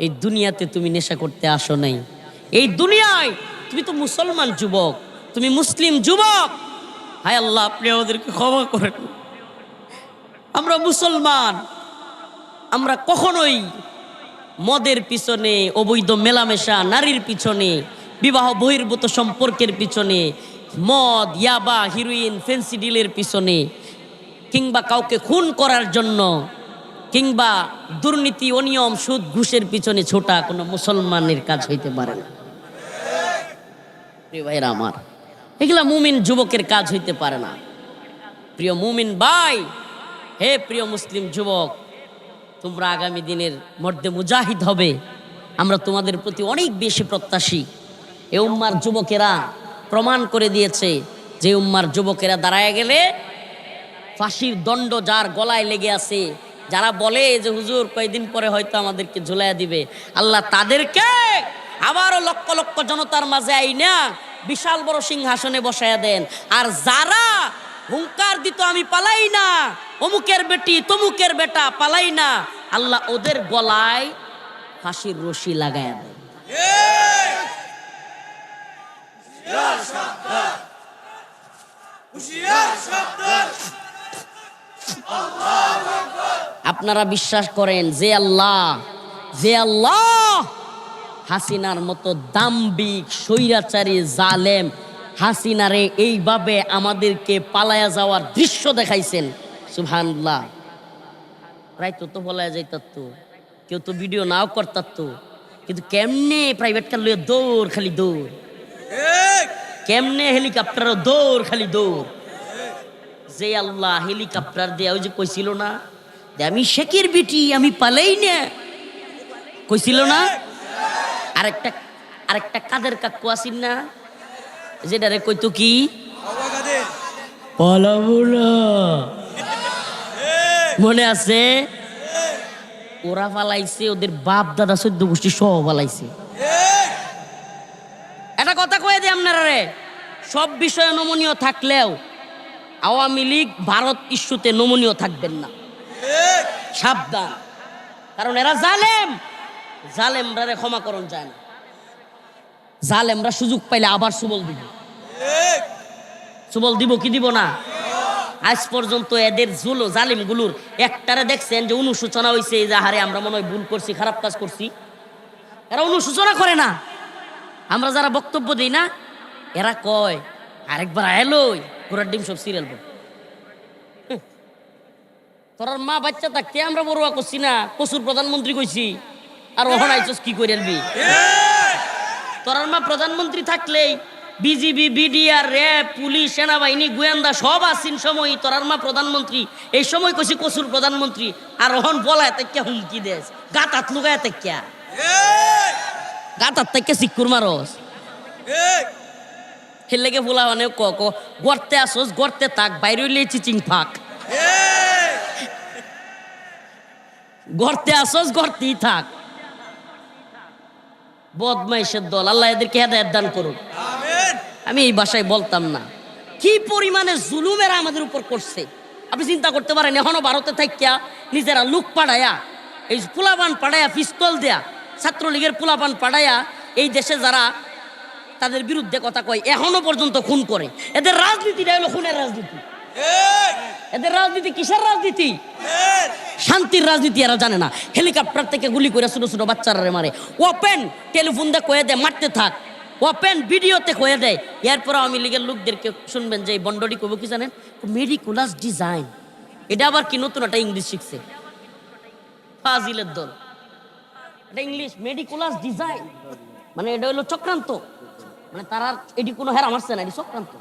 এই দুনিয়াতে তুমি নেশা করতে আসো নাই। এই দুনিয়ায় তুমি তো মুসলমান যুবক, তুমি মুসলিম যুবক। হায় আল্লাহ আপনি আমাদেরকে ক্ষমা করেন। আমরা মুসলমান, আমরা কখনোই মদের পিছনে, অবৈধ মেলামেশা, নারীর পিছনে, বিবাহ বহির্ভূত সম্পর্কের পিছনে, মদ, ইয়াবা, হিরোইন, ফেন্সি ডিলের পিছনে, কিংবা কাউকে খুন করার জন্য, কিংবা দুর্নীতি, অনিয়ম, সুদ, ঘুষের পিছনে ছোটা কোনো মুসলমানের কাজ হইতে পারে না। প্রিয় ভাইরা আমার, এগুলা মুমিন যুবকের কাজ হইতে পারে না। প্রিয় মুমিন ভাই, হে প্রিয় মুসলিম যুবক, তোমরা আগামী দিনের মর্দে মুজাহিদ হবে, আমরা তোমাদের প্রতি অনেক বেশি প্রত্যাশী। এ উম্মার যুবকেরা প্রমাণ করে দিয়েছে যে উম্মার যুবকেরা দাঁড়ায় গেলে ফাঁসির দণ্ড যার গলায় লেগে আছে, যারা বলে যে হুজুর কয়েকদিন পরে হয়তো আমাদেরকে ঝুলাইয়া দিবে, আল্লাহ তাদেরকে আবারও লক্ষ লক্ষ জনতার মাঝে আইনা বিশাল বড় সিংহাসনে বসায়া দেন। আর যারা হুঙ্কার দিত আমি পালাই না, অমুকের বেটি তমুকের বেটা পালাই না, আল্লাহ ওদের গলায় ফাঁসির রশি লাগায়া দেন। আপনারা বিশ্বাস করেন যে আল্লাহ হাসিনার মতো দাম্ভিক স্বৈরাচারী জালেম হাসিনারে এইভাবে আমাদেরকে পালায়া যাওয়ার দৃশ্য দেখাইছেন, সুবহানাল্লাহ। প্রায় তো বলা যাইত, কেউ তো ভিডিও নাও করতার, কিন্তু কেমনে প্রাইভেট কার লইয়া দৌড়, খালি দৌড়, কেমনে হেলিকপ্টারও দৌড়, খালি দৌড়। যে আল্লাহ হেলিকপ্টার দেয়া ওই যে কইছিল না আমি শেখের বেটি আমি পালাই না, কইছিল না? আরেকটা কাদের কাকু আসিন না, যেটারে কইতো কি পালাবো না, মনে আছে? ওরা পালাইছে, ওদের বাপ দাদা 14 গোষ্ঠী সহ পালাইছে। একটা কথা কয়ে দিই আপনারা, রে সব বিষয়ে নমনীয় থাকলেও আওয়ামী লীগ ভারত ইস্যুতে নমনীয় থাকবেন না, সাবধান। কারণ এরা জালেমরা ক্ষমা করণ যায় না। জালেমরা সুযোগ পাইলে আবার সুবল দিব কি দিব না? আজ পর্যন্ত এদের জালিমগুলোর একটারে দেখছেন যে অনুশোচনা হয়েছে যে হারে আমরা মনে হয় ভুল করছি, খারাপ কাজ করছি? এরা অনুশোচনা করে না। আমরা যারা বক্তব্য দিই না, এরা কয় আরেকবার আয়লোই ঘোড়ার ডিম সব সিরিয়াল। তোরার মা বাচ্চা থাকতে আমরা বড়ুয়া করছি না, প্রচুর প্রধানমন্ত্রী কইছি, আর ওহন আইছস কি করে আনবি? তোরার মা প্রধানমন্ত্রী থাকলেই বিজিবি, বিডিআর, র্যাব, পুলিশ, সেনাবাহিনী, গোয়েন্দা সব আসিন সময় তোরার মা প্রধানমন্ত্রী। এই সময় কইছি কসুর প্রধানমন্ত্রী, আর ওহন বলায় তাকে হুমকি দেস, গাতাত লুগায় তাকে, গাতার তাকে সিকুর মারস। হেলেগে বলা মানে গর্তে আসোস, গর্তে থাক, বাইরে হইলে চিচিং ফাঁক। গর্তে আসোস, গর্তেই থাক। বদমাইশের দল, আল্লাহ এদেরকে হেদায়েত দান করুন। আমি এই ভাষায় বলতাম না। কি পরিমাণে জুলুমেরা আমাদের উপর করছে আপনি চিন্তা করতে পারেন। এখনো ভারতে থাকিয়া নিজেরা লুক পাড়ায়া, এই পোলাপান পাড়ায়া, পিস্তল দেয়া, ছাত্রলীগের পোলাপান পাড়ায়া এই দেশে যারা তাদের বিরুদ্ধে কথা কয়, এখনো পর্যন্ত খুন করে। এদের রাজনীতিটা হলো খুনের রাজনীতি। এদের রাজনীতি কিসের রাজনীতি? শান্তির রাজনীতি। এরা জানে না। হেলিকপ্টার থেকে গুলি করে ছোট ছোট বাচ্চারা মারে। ওপেন টেলিফোন দিয়ে কয়ে দেয় মারতে থাক, ওপেন ভিডিওতে কয়ে দেয়। এরপর আওয়ামী লীগের লোকদেরকে শুনবেন যে এই বন্ডটি কব কি জানেন, মেডিকুলাস ডিজাইন। এটা আবার কি নতুন একটা ইংলিশ শিখছে ফাজিলের দল। এটা ইংলিশ মেডিকুলাস ডিজাইন, মানে এটা হলো চক্রান্ত। মানে তারা এটি কোনো হেরা মারছে না, এটি চক্রান্ত।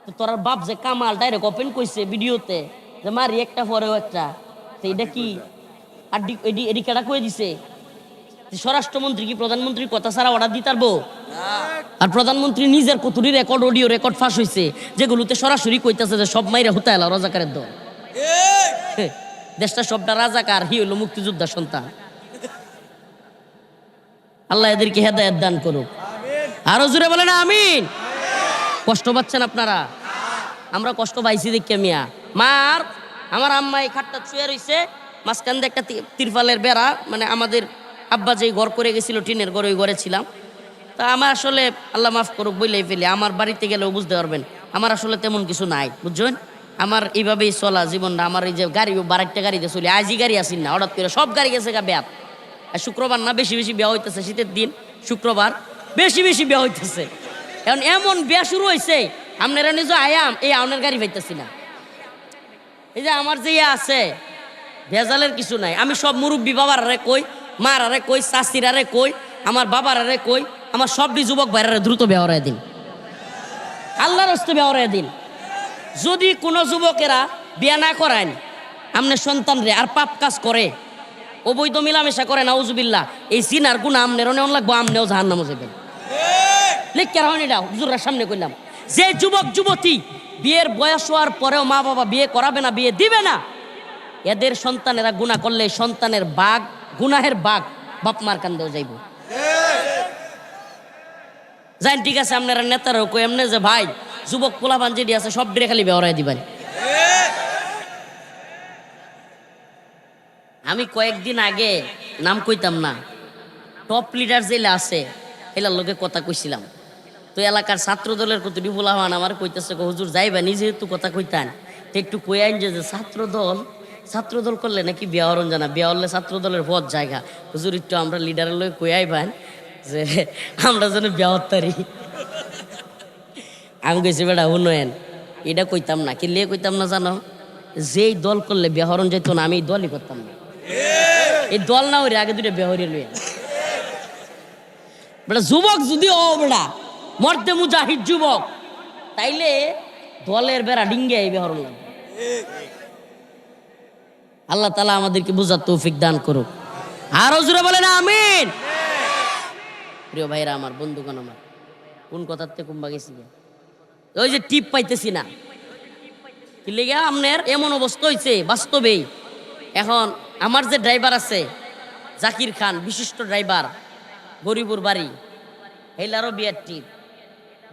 তো তোর বাপ যে কামাল ডাইরেক্ট ওপেন কইছে ভিডিওতে যে মারি একটা পরেও একটা, তো এটা কি আর এডি কেডা কয়ে দিছে? স্বরাষ্ট্রমন্ত্রী কি প্রধানমন্ত্রীর কথা ছাড়া অর্ডার দিতে পারবো? আর প্রধানমন্ত্রী নিজের কতুরি রেকর্ড, অডিও রেকর্ড ফাঁস হয়েছে, যেগুলোতে সরাসরি কইতেছে যে সব মাইরা হুতা এলা রাজাকারের দল। দেশটা সবটা রাজাকার, হি হইল মুক্তিযোদ্ধার সন্তান। আল্লাহ এদেরকে হেদায়েত দান করুক। আরো জোরে বলেন আমিন। কষ্ট পাচ্ছেন আপনারা? আমরা কষ্ট পাইছি দেখে মিয়া। মার আমার আম্মা এই খাটটা শুয়ে রইছে, মাঝখান দিয়ে একটা তিরপালের বেড়া, মানে আমাদের আব্বা যেই ঘর করে গেছিল টিনের ঘর, ওই ঘরে ছিলাম। তা আমার আসলে আল্লাহ মাফ করুক বইলেই ফেলি, আমার বাড়িতে গেলেও বুঝতে পারবেন আমার আসলে তেমন কিছু নাই, বুঝছেন? আমার এইভাবেই চলা জীবনটা। আমার এই যে গাড়ি, বারেকটা গাড়িতে চলি, আজই গাড়ি আসিন না, হঠাৎ করে সব গাড়ি গেছে গা ব্যাপ। আর শুক্রবার না বেশি বেশি বিয়া হইতেছে, শীতের দিন শুক্রবার বেশি বেশি বিয়া হইতেছে। এখন এমন বিয়া শুরু হয়েছে, আপনারা নিজে আয়াম এই আপনার গাড়ি পাইতেছি না। এই যে আমার যে আছে ভেজালের কিছু নাই। আমি সব মুরব্বী বাবারে কই, মারারে কই, চাষিরারে কই, আমার বাবারে কই, আমার সবটি যুবক ভাইরারে দ্রুত বেহরায় দিন, আল্লাহর হস্তে বেহরায় দিন। যদি কোনো যুবকেরা বিয়া না করেন আমনের সন্তানরে আর পাপ কাজ করে, অবৈধ মিলামেশা করে, নাউজুবিল্লাহ, এই সিনার গুণ আমনেরও নেওয়া লাগবো, আমনেও জাহান্নামে যাবেন। লিখতে রাখেন এটা, হুজুরের সামনে কইলাম। যে যুবক যুবতী বিয়ের বয়স হওয়ার পরেও মা বাবা বিয়ে করাবে না, বিয়ে দিবে না, এদের সন্তানেরা গুনাহ করলে সন্তানের বাঘ, গুনাহের বাঘ বাপ মার কান্দেও যাইব। জান ঠিক আছে, আপনারা নেতারাও কই এমনি যে ভাই যুবক পোলাপান যেটি আছে সব ডিরে খালি বেহরাই দিবেন। আমি কয়েকদিন আগে নাম কইতাম না, টপ লিডার জেলে আছে এলার লোকে কথা কইছিলাম। তো এলাকার ছাত্র দলের কতটি পোলাপান আমার কইতেছে, হুজুর যাইবা নিজে একটু কথা কইতান, তো একটু কই আইন যে ছাত্র দল করলে নাকি বিয়া হরণ জানা, বিয়া হলে ছাত্র দলের পথ জায়গা, হুজুর একটু আমরা লিডারের লোক কই আইবান যে আমরা যেন বিয়া হতারি। আমি কইছি বেটা উন্নয়ন এটা কইতাম না, কি লিয়ে কইতাম না জানো, যেই দল করলে বিয়া হরণ যেত না আমি এই দলই করতাম না। এই দল না হইরে আগে দুটো বিয়া হরিয়ে লইয়া বেটা যুবক যদি ও বেটা মর্দে মুজাহিদ যুবক, তাইলে দলের বেড়া ডিঙ্গে এই বিয়া হরণ লাগবে। আল্লাহ তাআলা আমাদেরকে বুঝার তৌফিক দান করুক। আরো জোরে বলেন আমিন। প্রিয় ভাইরা আমার, বন্ধুগণ আমার, কোন কথার থেকে কুম্বা গেছি, ওই যে টিপ পাইতেছি না, কি লেগে আপনার এমন অবস্থা হয়েছে বাস্তবেই। এখন আমার যে ড্রাইভার আছে জাকির খান, বিশিষ্ট ড্রাইভার, গরিবুর বাড়ি, হেলারও বিয়ার টিপ,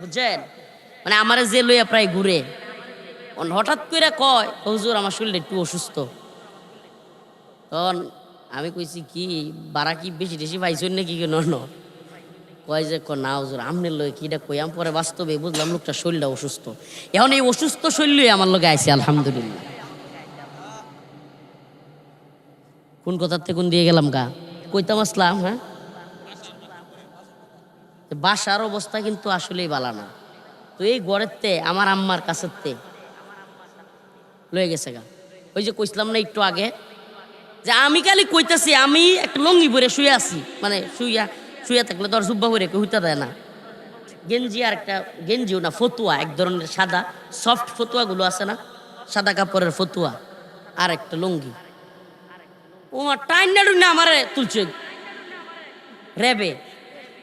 বুঝছেন? মানে আমার যে লইয়া প্রায় ঘুরে, হঠাৎ করে কয় হুজুর আমার শরীরটা একটু অসুস্থ। তখন আমি কইছি কি বাড়া কি বেশি বেশি পাইছেন নাকি কেন? কয় যে না হুজুর আমনের লয় কিটা কই, আমি পরে বাস্তবে বুঝলাম লোকটা শরীরটা অসুস্থ। এখন এই অসুস্থ শরীরই আমার লগে আইছে আলহামদুলিল্লাহ। কোন কথার থেকে কোন দিয়ে গেলাম গা, কইতাম আসলাম। হ্যাঁ, বাসার অবস্থা কিন্তু আসলেই ভালো না। তো এই গড়েতে আমার আম্মার কাছেতে লয়ে গেছে গা। ওই যে কইছিলাম না একটু আগে যে আমি খালি কইতেছি আমি একটা লঙ্গি পরে শুয়ে আছি, মানে শুয়ে থাকলে তো আর জুব্বা পরে কেউ হইতে দেয় না, গেঞ্জি আর একটা গেঞ্জিও না, ফতুয়া, এক ধরনের সাদা সফট ফতুয়াগুলো আছে না, সাদা কাপড়ের ফতুয়া আর একটা লুঙ্গি। ও টাইনা টুইনা আমারে তুলছে রেবে,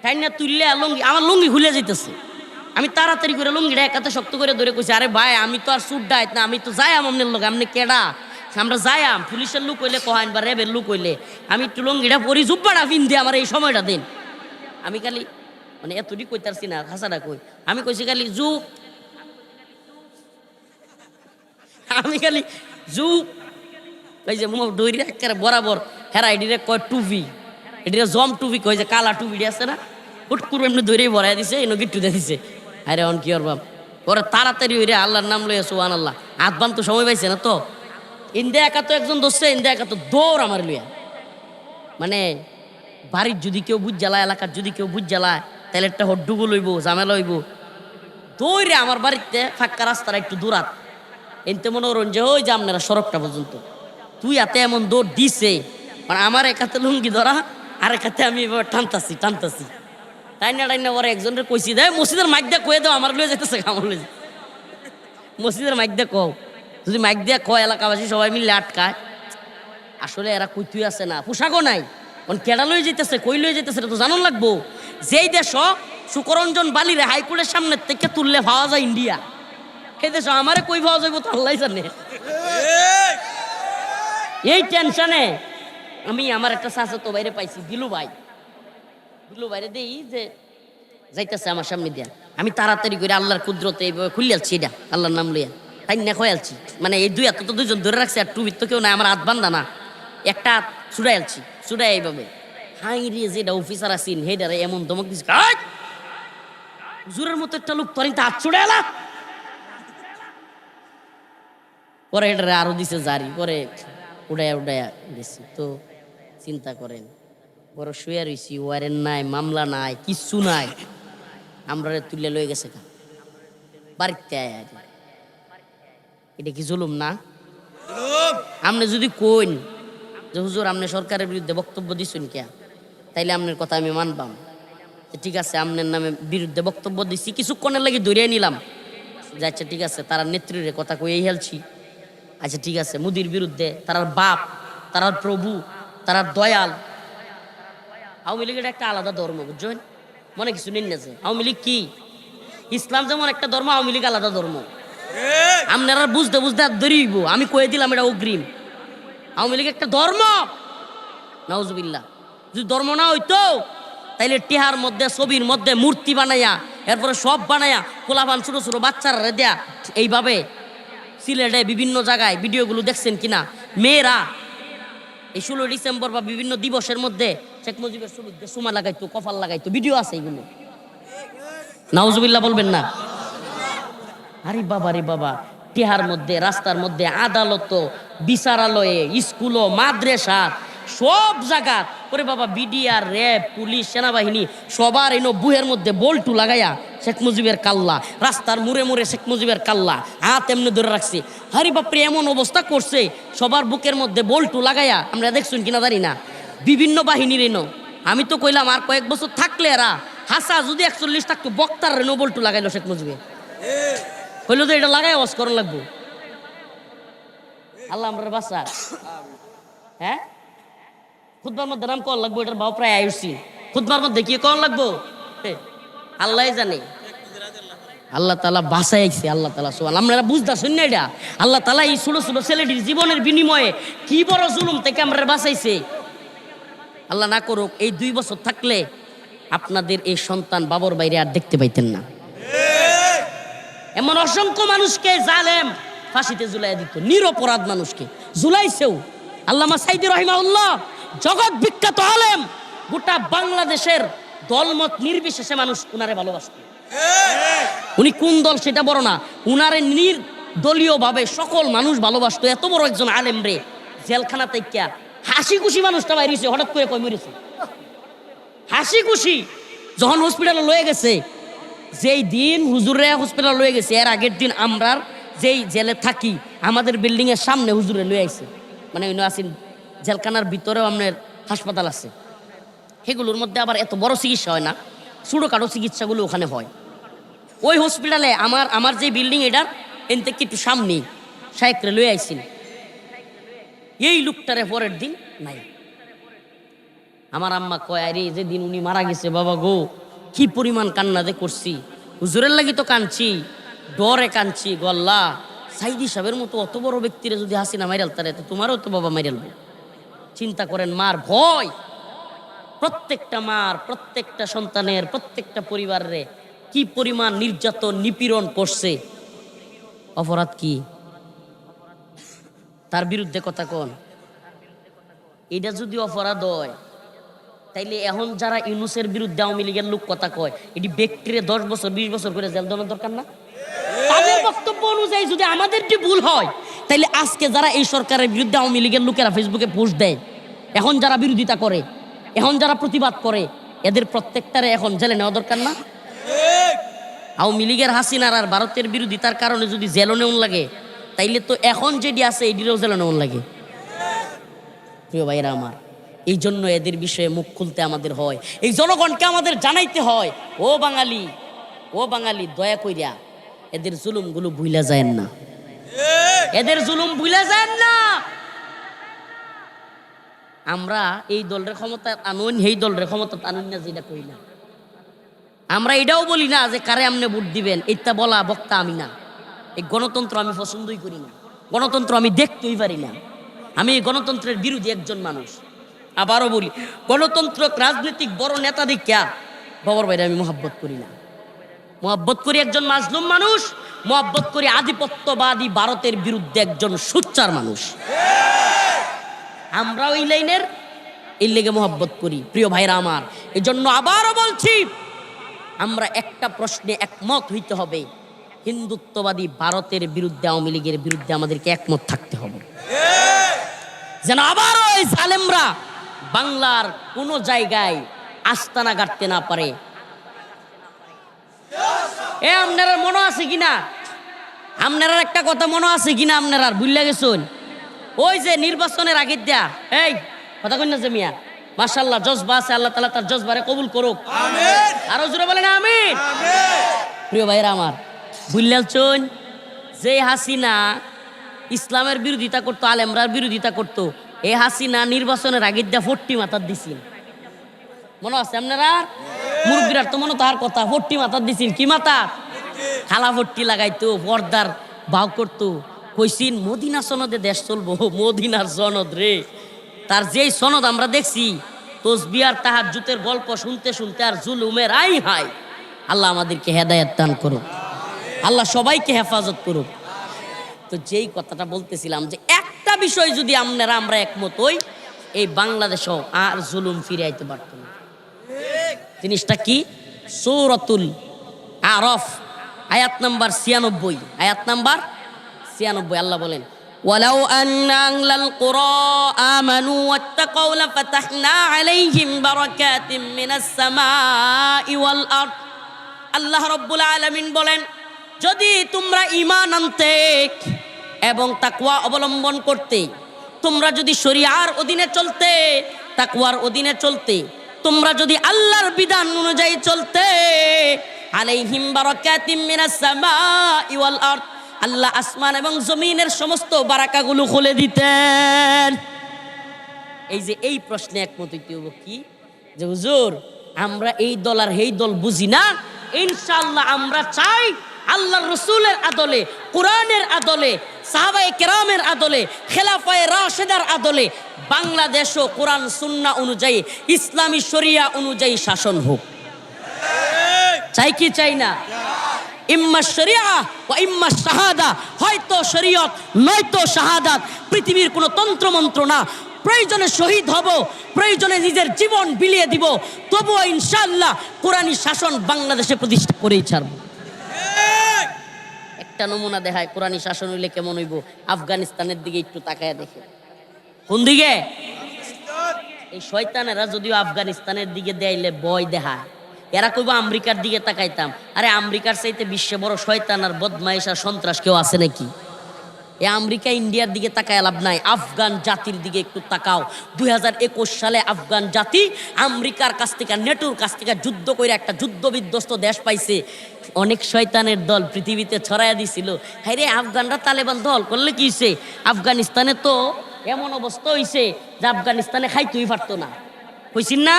টাইনা তুললে লুঙ্গি, আমার লুঙ্গি খুলে যেতেছে। আমি তাড়াতাড়ি করে লুঙ্গিটা একাতে শক্ত করে ধরে কইছি, আরে ভাই আমি তো আর সুট ডাইত না, আমি তো যাই আমনের লোক, আপনি কেডা? আমরা যাইয়াম, পুলিশের লোক হইলে কহাইন বা রেবের লোক হইলে, আমি একটু লুঙ্গিটা পরি, জুব্বাটা পিন দিয়ে আমার এই সময়টা দিন। আমি খালি মানে এতটি কইতারছি না, হাসাটা কই, আমি কইছি খালি আমি খালি ওই যে দৈরি একেবারে বরাবর হেরা এডিরে কয় টুপি, এডিরে জম টুপি কয়, যে কালা টুপি আছে না, হুট করে এমনি দৌড়েই ভরাই দিছে এনে গিট্টু দিয়ে দিছে। আরে অন কি ওর বাপ ওরা তাড়াতাড়ি ওই রে আল্লাহর নাম লইয়া সুবহান আল্লাহ। হাত বান তো সময় পাইছে না তো, ইন্দে একা তো একজন ধরছে, ইন্দে একা তো দৌড় আমার লইয়া। মানে বাড়ির যদি কেউ বুঝ জ্বালায়, এলাকার যদি কেউ বুঝ জ্বালায়, তাহলে একটা হড্ডুগো লইব, ঝামেলা হইব। দৌড়ে আমার বাড়িতে ফাঁকা রাস্তাটা একটু দূরাত, এনতে মনে করুন যে ওই যে আপনারা সড়কটা পর্যন্ত। তুই হাতে এমন দৌড় দিছে, মানে আমার এক হাতে লুঙ্গি ধরা, আর এক হাতে আমি এবার টানতাছি টানতাছি। টাইনা টাইনা পরে একজনের কইছি দেয় মসজিদের মাইক দিয়ে কয়ে দাও আমার লয়ে যেতেছে আমার লয়ে। মসজিদের মাইক দিয়ে কও, যদি মাইক দিয়ে কয় এলাকাবাসী সবাই মিলে আটকায়। আসলে এরা কইতুই আছে না, পোশাকও নাই, কেডা লয়ে যেতেছে কই লয়ে যেতেছে এটা তো জানান লাগবো। যেই দেশ সুকরঞ্জন বালিরে হাইকোর্টের সামনে থেকে তুললে পাওয়া যায় ইন্ডিয়া, সেই দেশ আমারে কই পাওয়া যাবো তো আল্লাহ জানে। এই টেনশনে আমি আমার একটা চাচাতো বাইরে পাইছি, দিলু বাইরে দেই যে যাইতেছে আমার সামনে দিয়া, আমি তাড়াতাড়ি করে আল্লাহর কুদরতে এইভাবে খুলে আলছি, এটা আল্লাহর নাম লইয়া তাই না কয়ে আলছি। মানে এই দুই হাত তো দুইজন ধরে রাখছে, আর টুবির তো কেউ নাই, আমার হাত বান্ধা না, একটা হাত ছুড়াই আলছি, ছুড়াই এইভাবে হাই রে যেটা অফিসার আছেন হেডারে এমন ধমক দিচ্ছে, হুজুরের মতো একটা লোক তোর হাত ছুড়ে এলা। পরে এটারে আরো দিছে জারি, পরে উড়াইয়া গেছি। তো চিন্তা করেন, বড় শুয়ে রইছি, ওয়ারেন্ট নাই, মামলা নাই, কিচ্ছু নাই, আমরা তুলে লয়ে গেছে বাড়িতে আয়। এটা কি জুলুম না? আপনি যদি কইন যে হুজুর আপনি সরকারের বিরুদ্ধে বক্তব্য দিচ্ছেন কে, তাইলে আপনার কথা আমি মানবাম, ঠিক আছে আপনার নামে বিরুদ্ধে বক্তব্য দিচ্ছি, কিছুক্ষণের লাগে ধরিয়ে নিলাম যে আচ্ছা ঠিক আছে তারা নেত্রীর কথা কইই হেলছি, আচ্ছা ঠিক আছে মোদির বিরুদ্ধে, তারার বাপ, তারার প্রভু, তারার দয়াল। আওয়ামী লীগের একটা আলাদা ধর্ম, বুঝছেন, মনে কিছু নেই না যে আওয়ামী লীগ কি, ইসলাম যেমন একটা ধর্ম, আওয়ামী লীগ আলাদা ধর্ম। আপনারা বুঝতে বুঝতে ধরিব, আমি কয়ে দিলাম এটা অগ্রিম, আওয়ামী লীগ একটা ধর্ম। নাউজুবিল্লাহ, যদি ধর্ম না হইতো তাইলে টিহার মধ্যে ছবির মধ্যে মূর্তি বানাইয়া, এরপরে সব বানাইয়া খোলাপান ছোট ছোট বাচ্চারা দেয়া এইভাবে সিলেটে বিভিন্ন জায়গায় ভিডিওগুলো দেখছেন কিনা, মেয়েরা এই 16 ডিসেম্বর বা বিভিন্ন দিবসের মধ্যে শেখ মুজিবের ছবিতে সুমা লাগাইতো, কপাল লাগাইতো, ভিডিও আছে এগুলো। নাউজুবিল্লাহ বলবেন না? আরে বাবা রে বাবা, টিহার মধ্যে, রাস্তার মধ্যে, আদালত, বিচারালয়ে, স্কুল, মাদ্রাসা, সব জায়গা করে বাবা বিডিআর, র্যাব, পুলিশ, সেনাবাহিনী সবার এই বুহের মধ্যে বল্টু লাগাইয়া শেখ মুজিবের কাল্লা, রাস্তার মুড়ে মুড়ে শেখ মুজিবের কাল্লা হাত এমনি ধরে রাখছে। হারি বাপরে, এমন অবস্থা করছে সবার বুকের মধ্যে বল্টু লাগাইয়া, আমরা দেখছুন কিনা জানি না, বিভিন্ন বাহিনীর এনো। আমি তো কইলাম আর কয়েক বছর থাকলে এরা হাসা যদি 41 থাকতো, বক্তার রেনো বল্টু লাগাইলো শেখ মুজিবে, হইলো তো এটা লাগাই ওয়াজ করা লাগবো। আল্লাহ আমরা বাসা, হ্যাঁ খুদবার মধ্যে নাম কল লাগবো, এটার ভাব প্রায় আয়ুষি, খুদবার মধ্যে কি কল লাগবো আল্লাহ জানে। আল্লাহ তালা বাসাইছে, আল্লাহ তালা সোয়াল, আমরা বুঝতেছেন না এটা, আল্লাহ তালা এই ছোট ছোট ছেলেটির জীবনের বিনিময়ে কি বড় জুলুম থেকে আমরা বাঁচাইছে। আল্লাহ না করুক এই 2 বছর থাকলে আপনাদের এই সন্তান বাবর বাইরে আর দেখতে পাইতেন না। এমন অসংখ্য মানুষকে জালেম ফাঁসিতে ঝুলাই দিত, নিরপরাধ মানুষকে ঝুলাইছেও। আল্লামা সাইদি রহিমাউল্লাহ জগৎ বিখ্যাত আলেম, গোটা বাংলাদেশের দলমত নির্বিশেষে মানুষ উনারে ভালোবাসত। উনি কোন দল সেটা বড় না, উনারে নির্দলীয় ভাবে সকল মানুষ ভালোবাসত। এত বড় একজন আলেম রে জেলখানা থেকে হাসি খুশি মানুষটা বাইরেছে, হঠাৎ করে কই মরেছে হাসি খুশি। যখন হসপিটালে লয়ে গেছে, যেই দিন হুজুরে হসপিটাল লয়ে গেছে, এর আগের দিন আমরা যেই জেলে থাকি আমাদের বিল্ডিং এর সামনে হুজুরে লয়ে আইছে, মানে উনি আছেন জেলখানার ভিতরেও আপনার হাসপাতাল আছে, সেগুলোর মধ্যে আবার এত বড় চিকিৎসা হয় না, ছোটোখাটো চিকিৎসাগুলো ওখানে হয়। ওই হসপিটালে আমার যে বিল্ডিং এটার এন থেকে একটু সামনে শায়েকরে লয়ে আইছেন, এই লোকটারে পরের দিন নাই। আমার আম্মা কয় আরে যেদিন উনি মারা গেছে বাবা গো, কি পরিমাণ কান্না দে করছি, হুজুরের লাগি তো কাঁদছি, ডরে কাঁদছি, গল্লা সাইদি সাহেবের মতো অত বড় ব্যক্তিরা যদি হাসিনা মাইরাল তারে, তো তোমারও তো বাবা মাইরালবো। চিন্তা করেন, মার ভয় প্রত্যেকটা মার, প্রত্যেকটা সন্তানের, প্রত্যেকটা পরিবারের কি পরিমাণ নির্যাতন নিপীড়ন করছে। অপরাধ কি? তার বিরুদ্ধে কথা কোন? এটা যদি অপরাধ হয় তাইলে এখন যারা ইউনূসের বিরুদ্ধে আওয়ামী লীগের লোক কথা কয়, এটি ব্যক্তিরে 10 বছর 20 বছর করে জেল দেওয়ার দরকার না? তাদের বক্তব্য অনুযায়ী যদি আমাদের যে ভুল হয়, তাইলে আজকে যারা এই সরকারের বিরুদ্ধে আওয়ামী লীগের লোকেরা ফেসবুকে পোস্ট দেয়, এখন যারা বিরোধিতা করে, এখন যারা প্রতিবাদ করে, এদের প্রত্যেকটারে এখন জেলে নেওয়া দরকার না? আওয়ামী লীগের হাসিনার আর ভারতের বিরোধিতার কারণে যদি জেলও নেওয়া লাগে, তাইলে তো এখন যেটি আছে এটিরও জেলে নেওয়া লাগে। প্রিয় ভাইরা আমার, এই জন্য এদের বিষয়ে মুখ খুলতে আমাদের হয়, এই জনগণকে আমাদের জানাইতে হয়, ও বাঙালি, ও বাঙালি, দয়া কইরা এদের জুলুমগুলো ভুইলা যায় না, এদের জুলুম ভুইলা যায় না। আমরা এই দলের ক্ষমতা আনুন, এই দলের ক্ষমতা আনুন না, যেটা কই না। আমরা এটাও বলি না যে কারে আমনে ভোট দিবেন, এটা বলা বক্তা আমি না। এই গণতন্ত্র আমি পছন্দই করি না, গণতন্ত্র আমি দেখতেই পারি না। আমি এই গণতন্ত্রের বিরোধী একজন মানুষ। আবারও বলি, গণতন্ত্র রাজনৈতিক বড় নেতা দেখিয়া বাবার বাইরে আমি মহব্বত করি না। মহব্বত করি একজন মাজলুম মানুষ, মহব্বত করি আধিপত্যবাদী ভারতের বিরুদ্ধে একজন সোচ্চার মানুষ। আমরাও এই লাইনের, এই লেগে মহব্বত করি। প্রিয় ভাইরা আমার, এই জন্য আবারও বলছি, আমরা একটা প্রশ্নে একমত হইতে হবে, হিন্দুত্ববাদী ভারতের বিরুদ্ধে আওয়ামী লীগের বিরুদ্ধে আমাদেরকে একমত থাকতে হবে, যেন আবারও এই জালেমরা বাংলার কোনো জায়গায় আস্তানা গাড়তে না পারে। আপনারা মনে আছে কিনা, আপনারা একটা কথা মনে আছে কিনা, আপনারা ভুলে গেছেন ওই যে নির্বাচনের আগে দেয়া, এই কথা কই না যে মিয়া, মাশাআল্লাহ জজবা আছে, আল্লাহ তাআলা তার জজবারে কবুল করুক, আমিন। আরো জোরে বলেন আমিন। প্রিয় ভাইরা আমার, ভুললেন যে হাসিনা ইসলামের বিরোধিতা করতো, আলেমরার বিরোধিতা করতো, এই হাসিনা নির্বাচনের আগে দেয়া 40 মাথার দিছিল, মনে আছে আপনারা? মুরব্বীরা তো মনে তার কথা, 40 মাথার দিছিল। কি মাথা? খালা 40 লাগাইতো, পর্দার ভাও করতো। কইছিন মদিনা সনদে দেশ চলবো, মদিনার সনদ রে, তার যেই সনদ আমরা দেখছি, তসবিহ আর তাহাজ্জুদের গল্প শুনতে শুনতে আর জুলুমের আই হাই। আল্লাহ আমাদেরকে হেদায়েত দান করুক, আল্লাহ সবাইকে হেফাজত করুক। তো যেই কথাটা বলতেছিলাম, যে একটা বিষয় যদি আমরা একমত হই, এই বাংলাদেশও আর জুলুম ফিরে আইতে পারত না। জিনিসটা কি? সূরাতুল আরাফ আয়াত নাম্বার 96, আয়াত নাম্বার 96 আল্লাহ বলেন, ওয়ালাউ আন্না আহলাল কুরা আমানু ওয়াত্তাকাউ লাফাতাহনা আলাইহিম বারাকাতিম মিনাস সামাই ওয়াল আরদ। আল্লাহ রাব্বুল আলামিন বলেন, যদি তোমরা ঈমান আনতে এবং তাকওয়া অবলম্বন করতে, তোমরা যদি শরিয়ার অধীনে চলতে, তাকওয়ার অধীনে চলতে, তোমরা যদি আল্লাহর বিধান অনুযায়ী চলতে, আলাইহিম বারাকাতিম মিনাস সামাই ওয়াল আরদ, আল্লাহ আসমান এবং জমিনের সমস্ত বারাকাগুলো খুলে দিতেন। এই যে এই প্রশ্নে একমত হইতে হবে কি, যে হুজুর আমরা এই দল আর এই দল বুঝি না, ইনশাআল্লাহ আমরা চাই আল্লাহর রাসূলের আদলে, কোরআনের আদলে, সাহাবায়ে কেরামের আদলে, খেলাফায়ে রাশেদার আদলে বাংলাদেশও কোরআন সুন্নাহ অনুযায়ী, ইসলামী শরিয়া অনুযায়ী শাসন হোক। চাই কি চাই না? ইম্মা শরিয়া ওয়া ইম্মা শাহাদা, হয়তো শরীয়ত নয়তো শাহাদাত। পৃথিবীর কোনো তন্ত্রমন্ত্র না, প্রয়োজনে শহীদ হব, প্রয়োজনে নিজের জীবন বিলিয়ে দিব, তবুও ইনশাআল্লাহ কোরআনী শাসন বাংলাদেশে প্রতিষ্ঠা করেই ছাড়ব। একটা নমুনা দেখায় কোরআনী শাসন হইলে কেমন হইব। আফগানিস্তানের দিকে একটু তাকায় দেখে। কোন দিকে? এই শয়তানেরা যদিও আফগানিস্তানের দিকে দেয়াইলে ভয় দেখায়, এরা কইব আমেরিকার দিকে তাকাইতাম। আরে আমেরিকার চাইতে বিশ্বে বড় শয়তান আর বদমাইশ আর সন্ত্রাস কেউ আছে নাকি? এই আমেরিকা ইন্ডিয়ার দিকে তাকায় লাভ নাই, আফগান জাতির দিকে একটু তাকাও। 2021 সালে আফগান জাতি আমেরিকার কাছ থেকে, নেটোর কাছ থেকে যুদ্ধ করে একটা যুদ্ধ বিধ্বস্ত দেশ পাইছে। অনেক শয়তানের দল পৃথিবীতে ছড়াইয়া দিছিল, হাই রে আফগানরা তালেবান দল করলে কি হইছে? আফগানিস্তানে তো এমন অবস্থা হইছে যে আফগানিস্তানে খাইতেই পারতো না, হইছিন না?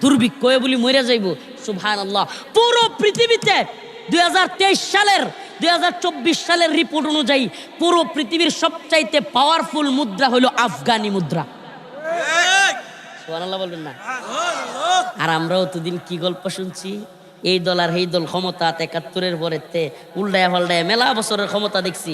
দুর্ভিক্ষ হয়ে বলি মরে যাইব। সুবহানাল্লাহ, পুরো পৃথিবীতে 2024 সালের রিপোর্ট অনুযায়ী পুরো পৃথিবীর সবচাইতে পাওয়ারফুল মুদ্রা হলো আফগানি মুদ্রা। সুবহানাল্লাহ বলবেন না? আর আমরাও দুদিন কি গল্প শুনছি, এই দল আর এই দল ক্ষমতা 71-এর পরেতে উল্টায় পাল্টায় মেলা বছরের ক্ষমতা দেখছি।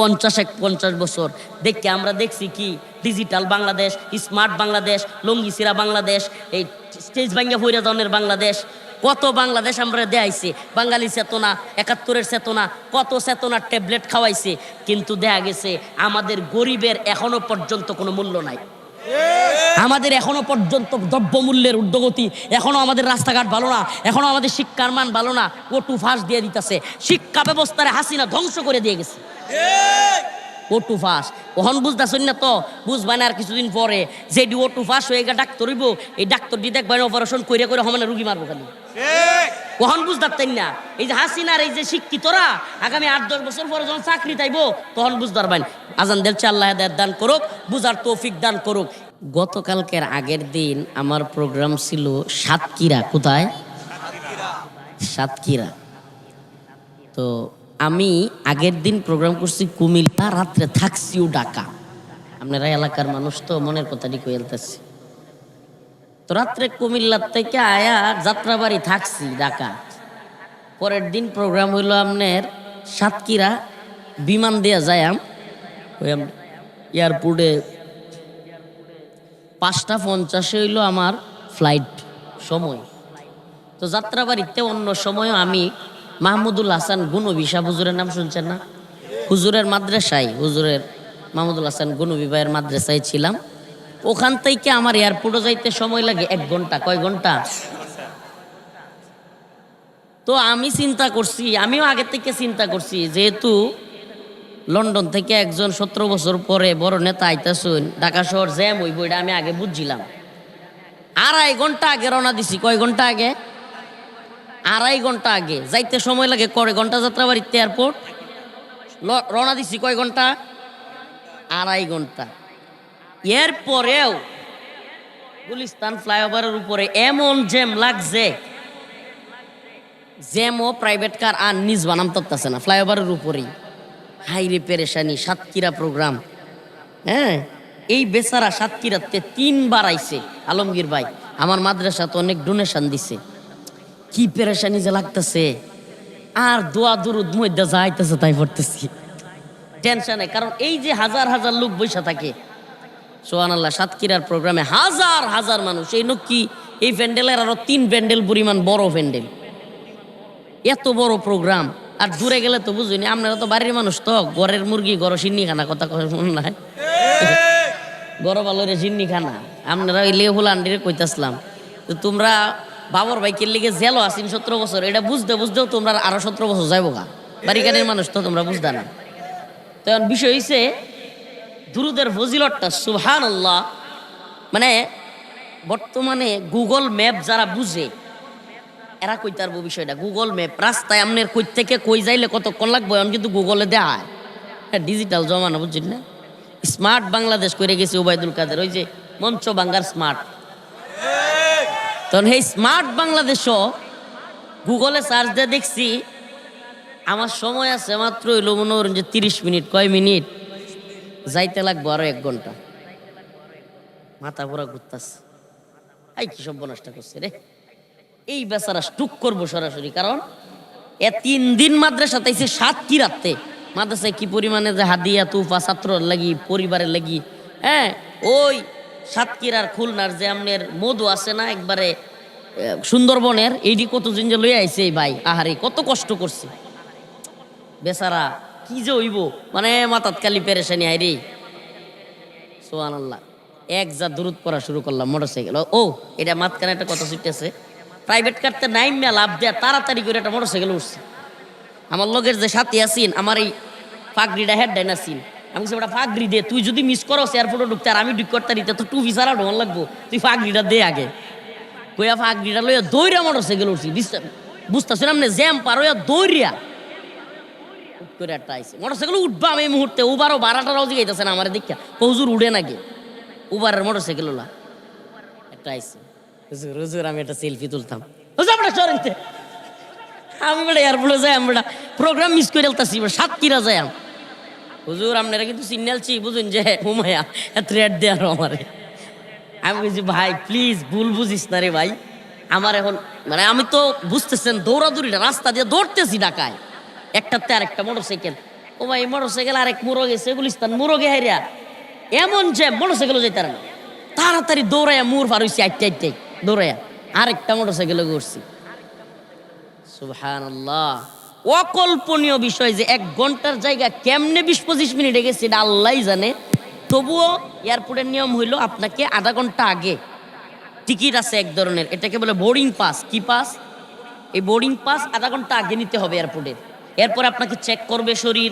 50 বছর দেখে আমরা দেখছি কি ডিজিটাল বাংলাদেশ, স্মার্ট বাংলাদেশ, লঙ্গিসিরা বাংলাদেশ, এই স্টেজ ভাঙ্গা ফৈরাজনের বাংলাদেশ, কত বাংলাদেশ আমরা দেখাইছে। বাঙালি চেতনা, 71-এর চেতনা, কত চেতনার ট্যাবলেট খাওয়াইছে, কিন্তু দেখা গেছে আমাদের গরিবের এখনো পর্যন্ত কোনো মূল্য নাই। আমাদের এখনো পর্যন্ত দ্রব্যমূল্যের ঊর্ধ্বগতি, এখনো আমাদের রাস্তাঘাট ভালো না, এখনো আমাদের শিক্ষার মান ভালো না। ওটু ফাঁস দিয়ে দিতেছে, শিক্ষা ব্যবস্থারে হাসিনা ধ্বংস করে দিয়ে গেছে। ওটু ফাঁস ওহন বুঝতেছেন না তো, বুঝবা না আর কিছুদিন পরে যেটি ওটু ফাঁস হয়ে গেলে ডাক্তার হইব, এই ডাক্তারটি দেখবেন অপারেশন করে করে সমানে রুগী মারবো খালি। ওহন বুঝতেন না এই যে হাসিনার এই যে শিক্ষিতরা আগামী 8-10 বছর পরে যখন চাকরি চাইবো তখন বুঝতে পারবেন। আজান দেলছে, আল্লাহ হেদায়েত দান করুক, বুঝার তৌফিক দান করুক। গতকালকের আগের দিন আমার প্রোগ্রাম ছিল সাতক্ষীরা। কোথায়? সাতক্ষীরা। তো আমি আগের দিন প্রোগ্রাম করছি কুমিল্লা, রাত্রে থাকছিও ঢাকা। আপনারা এলাকার মানুষ তো মনের কথাটি কইলতেছি। তো রাত্রে কুমিল্লার থেকে আয়া যাত্রাবাড়ি থাকছি ঢাকা। পরের দিন প্রোগ্রাম হইল আপনার সাতক্ষীরা, বিমান দেয়া যায় এয়ারপোর্টে 5:50 হইল আমার ফ্লাইট সময়। তো যাত্রাবাড়িতে অন্য সময়ও আমি মাহমুদুল হাসান গুনবি সাহেব হুজুরের নাম শুনছেন না? হুজুরের মাদ্রাসায়, হুজুরের মাহমুদুল হাসান গুনবি ভাইয়ের মাদ্রাসায় ছিলাম। ওখান থেকে আমার এয়ারপোর্টে যাইতে সময় লাগে 1 ঘন্টা। কয় ঘন্টা? তো আমি চিন্তা করছি, আমিও আগে থেকে চিন্তা করছি, যেহেতু লন্ডন থেকে একজন 17 বছর পরে বড় নেতা আইতাছুন, ঢাকা শহর জ্যাম হইব এটা আমি আগে বুঝছিলাম। 2.5 ঘন্টা আগে রওনা দিছি। কয় ঘন্টা আগে? 2.5 ঘন্টা আগে। যাইতে সময় লাগে কয় ঘন্টা যাত্রাবাড়িতে এয়ারপোর্ট? রওনা দিছি কয় ঘন্টা? 2.5 ঘন্টা। এরপরেও গুলিস্তান ফ্লাইওভারের উপরে এমন জ্যাম লাগছে, জ্যামও প্রাইভেট কার আর নিজ বানাম তত্তাছে না ফ্লাইওভারের উপরেই। হাইরে পেরেশানি। সাতক্ষীরা প্রোগ্রাম, হ্যাঁ, এই বেচারা সাতক্ষীরাতে 3 বার আইছে আলমগীর ভাই। আমার মাদ্রাসা তো অনেক ডোনেশন দিছে। কি পেরেশানি যে লাগতেছে, আর দোয়া দুরুদ মধ্যে যাইতেছে তাই পড়তেছি, টেনশনে। কারণ এই যে হাজার হাজার লোক বৈশা থাকে, সুবহানাল্লাহ, সাতক্ষীরার প্রোগ্রামে হাজার হাজার মানুষ। এই নক্কি এই প্যান্ডেলের আরো 3 প্যান্ডেল পরিমাণ বড় প্যান্ডেল, এত বড় প্রোগ্রাম। আর দূরে গেলে তো বুঝিনি, আপনারা তো বাড়ির মানুষ, তো ঘরের মুরগি গড় সিন্নি খানা কথা শুনুন না, গড় ভালোরে সিন্নি খানা। আপনারা ওই লেহুল আন্ডিরে কইতাছিলাম, তো তোমরা বাবর ভাইকে লিগে জেলো আসিন 17 বছর, এটা বুঝতে বুঝতেও তোমরা আরো 17 বছর যাইবো গা। বাড়িকারের মানুষ তো তোমরা বুঝতে না। তখন বিষয় হইছে দুরুদের ফজিলতটা, সুবহানাল্লাহ। মানে বর্তমানে গুগল ম্যাপ যারা বুঝে এরা কইতে পারবো বিষয়টা। গুগল ম্যাপ রাস্তায় আপনার কই থেকে কই যাইলে কতক্ষণ লাগবে এখন কিন্তু গুগলে দেয়। হ্যাঁ, ডিজিটাল জমানা, বুঝছেন না? স্মার্ট বাংলাদেশ করে গেছে ওবায়দুল কাদের, ওই যে মঞ্চ বাঙ্গার স্মার্ট। তখন এই স্মার্ট বাংলাদেশও গুগলে সার্চ দিয়ে দেখছি আমার সময় আছে মাত্র হইল মনে করেন যে 30 মিনিট। কয় মিনিট? যাইতে লাগবো আরো 1 ঘন্টা। মাথা পুরা ঘুরতাছে, এই কি সব নষ্ট করছে রে। এই বেচারা স্টুক করবো সরাসরি, কারণ 3 দিন মাদ্রাসা তাইছে সাতক্ষীরাতে। মাদ্রাসায় কি পরিমাণে যে হাদিয়া তুফা ছাত্রর লাগি, পরিবারের লাগি, হ্যাঁ, ওই সাতক্ষীরার খুলনার যে আপনার মধু আছে না একবারে সুন্দরবনের, এইটি কত দিন যে লই আইছে এই ভাই। আহারে কত কষ্ট করছে বেচারা, কি যে হইব, মানে মাথাত কালি পেরেশানি। আইরে সুবহানাল্লাহ। এক যা দূরত পড়া শুরু করলাম মোটরসাইকেল। ও এটা মাঝখানে একটা কথা ছুটতেছে, প্রাইভেট কারতে নাইম না লাভ দেয়া তাড়াতাড়ি করে একটা মোটরসাইকেল উঠছে। আমার লগের যে সাথী আসিন, আমার এই পাগড়িটা হেড ডাইন আসিন, আমি বলছি ওটা পাগড়ি দে, তুই যদি মিস করো এয়ারপোর্টে ঢুকতে আর আমি ঢুক করতে দিতে তো টুপি ছাড়া ঢোল লাগবো, তুই পাগড়িটা দে আগে। কইয়া পাগড়িটা লইয়া দৌড়া মোটরসাইকেল উঠছি। বুঝতেছি না জ্যাম পার হইয়া দৌড়িয়া করে একটা আইসে মোটরসাইকেল উঠবা আমি এই মুহূর্তে। উবারও ভাড়াটারাও জিগাইতেছে না আমার দীক্ষা, হুজুর উঠে নাকি উবারের মোটরসাইকেল ওলা একটা আইসে। হুজুর হুজুর আমি একটা সেলফি তুলতাম। আমি বেটা এয়ারপোর্টে যাই, আমি বেটা প্রোগ্রাম মিস করে ফেলতেছি, সাতক্ষীরা যাই। হুজুর আপনারা কিন্তু সিগন্যালছি বুঝুন যে হুমায়া থ্রেড দেয় আরো আমারে। আমি বলছি ভাই প্লিজ ভুল বুঝিস না রে ভাই, আমার এখন মানে আমি তো বুঝতেছেন দৌড়াদৌড়িটা রাস্তা দিয়ে দৌড়তেছি ঢাকায়, একটাতে আর একটা মোটরসাইকেল ও ভাই মোটরসাইকেল আরেক মুরো গেছে গুলিস্তান মুরো গে হাইরা এমন যে মোটরসাইকেলও যেতে না তাড়াতাড়ি দৌড়াইয়া মুর পার হইছি আইতে দৌড়াইয়া আরেকটা মোটরসাইকেলে ঘুরছি সুবহানাল্লাহ। অকল্পনীয় বিষয় যে 1 ঘন্টার জায়গা কেমনে 20-25 মিনিটে গেছে এটা আল্লাহই জানে। তবুও এয়ারপোর্টের নিয়ম হইল আপনাকে আধা ঘন্টা আগে টিকিট আছে এক ধরনের, এটাকে বলে বোর্ডিং পাস। কি পাস? এই বোর্ডিং পাস আধা ঘন্টা আগে নিতে হবে এয়ারপোর্টের। এরপর আপনাকে চেক করবে শরীর,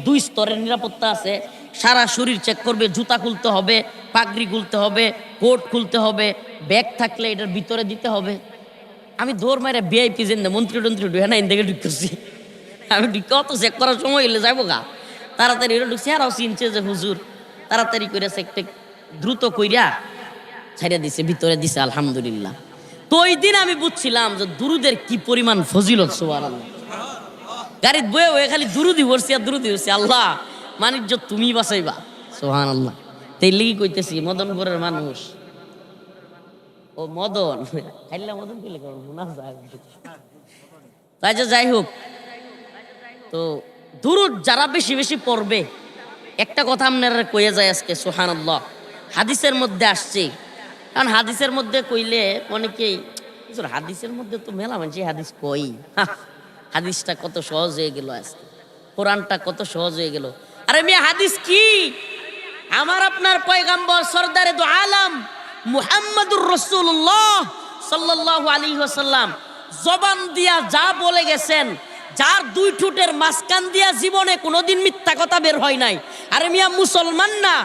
দুই স্তরের নিরাপত্তা আছে, সারা শরীর চেক করবে, জুতা খুলতে হবে, পাগড়ি খুলতে হবে, কোট খুলতে হবে, ব্যাগ থাকলে এটার ভিতরে দিতে হবে। আমি দৌড় মারে ভিআইপি যেন মন্ত্রী ঢুকে না ইন্দিকে ঢুকতেছি, আমি ঢুকে অত চেক করার সময় হইলে যাবো গা তাড়াতাড়ি এটা ঢুকছি। আরও চিনছে যে হুজুর, তাড়াতাড়ি করে চেকটা দ্রুত কইরা ছাইড়া দিছে, ভিতরে দিছে আলহামদুলিল্লাহ। তো ওই দিন আমি বুঝছিলাম যে দুরুদের কি পরিমাণ ফজিলত। সুবহানাল্লাহ। গাড়িত বয়ে হয়ে খালি দুরুদি ভরছি আর দুরুদি ভরছি, আল্লাহ মানিজ্য তুমি বাঁচাইবা। সুবহানাল্লাহ। তাই লিগি কইতেছি মদনপুরের মানুষ, ও মদন খাইলা মদন কইলে না যায়। তাই যে যাই হোক, তো দুরুদ যারা বেশি বেশি পড়বে, একটা কথা আপনারা কইয়া যায় আজকে সুবহানাল্লাহ, হাদিসের মধ্যে আসছে। কারণ হাদিসের মধ্যে কইলে অনেকেই হাদিসের মধ্যে তো মেলা মানুষ হাদিস কই, হাদিসটা কত সহজ হয়ে গেল আজকে, কোরআনটা কত সহজ হয়ে গেল। আরে মিয়া হাদিস কি? আমার আপনার পয়গাম্বর সরদারে দু আলম মুহাম্মদুর রাসূলুল্লাহ সাল্লাল্লাহু আলাইহি ওয়াসাল্লাম জবান দিয়া যা বলে গেছেন, যার 2 ঠোঁটের মাঝখান দিয়া জীবনে কোনোদিন মিথ্যা কথা বের হয় নাই। আরে মিয়া মুসলমান না,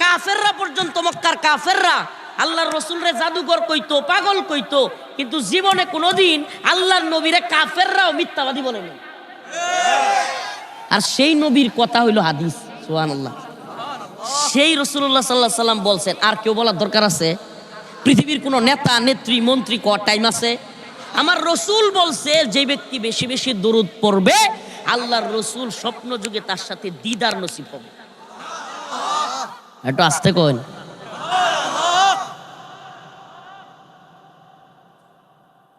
কাফেররা পর্যন্ত, মক্কার কাফেররা আল্লাহর রাসূলরে জাদুঘর কইতো, পাগল কইতো, কিন্তু জীবনে কোনোদিন আল্লাহর নবীরে কাফেররাও মিথ্যাবাদী বলে না। আর সেই নবীর কথা হইল হাদিস। সুবহানাল্লাহ। সেই রাসূলুল্লাহ সাল্লাল্লাহু আলাইহি সাল্লাম বলছেন, আর কেউ বলার দরকার আছে? পৃথিবীর কোন নেতা নেত্রী মন্ত্রী ক টাইম আছে? আমার রসুল বলছে যে ব্যক্তি বেশি বেশি দরুদ পড়বে আল্লাহর রসুল স্বপ্ন যুগে তার সাথে দিদার নসিব হবে। একটু আস্তে কইন।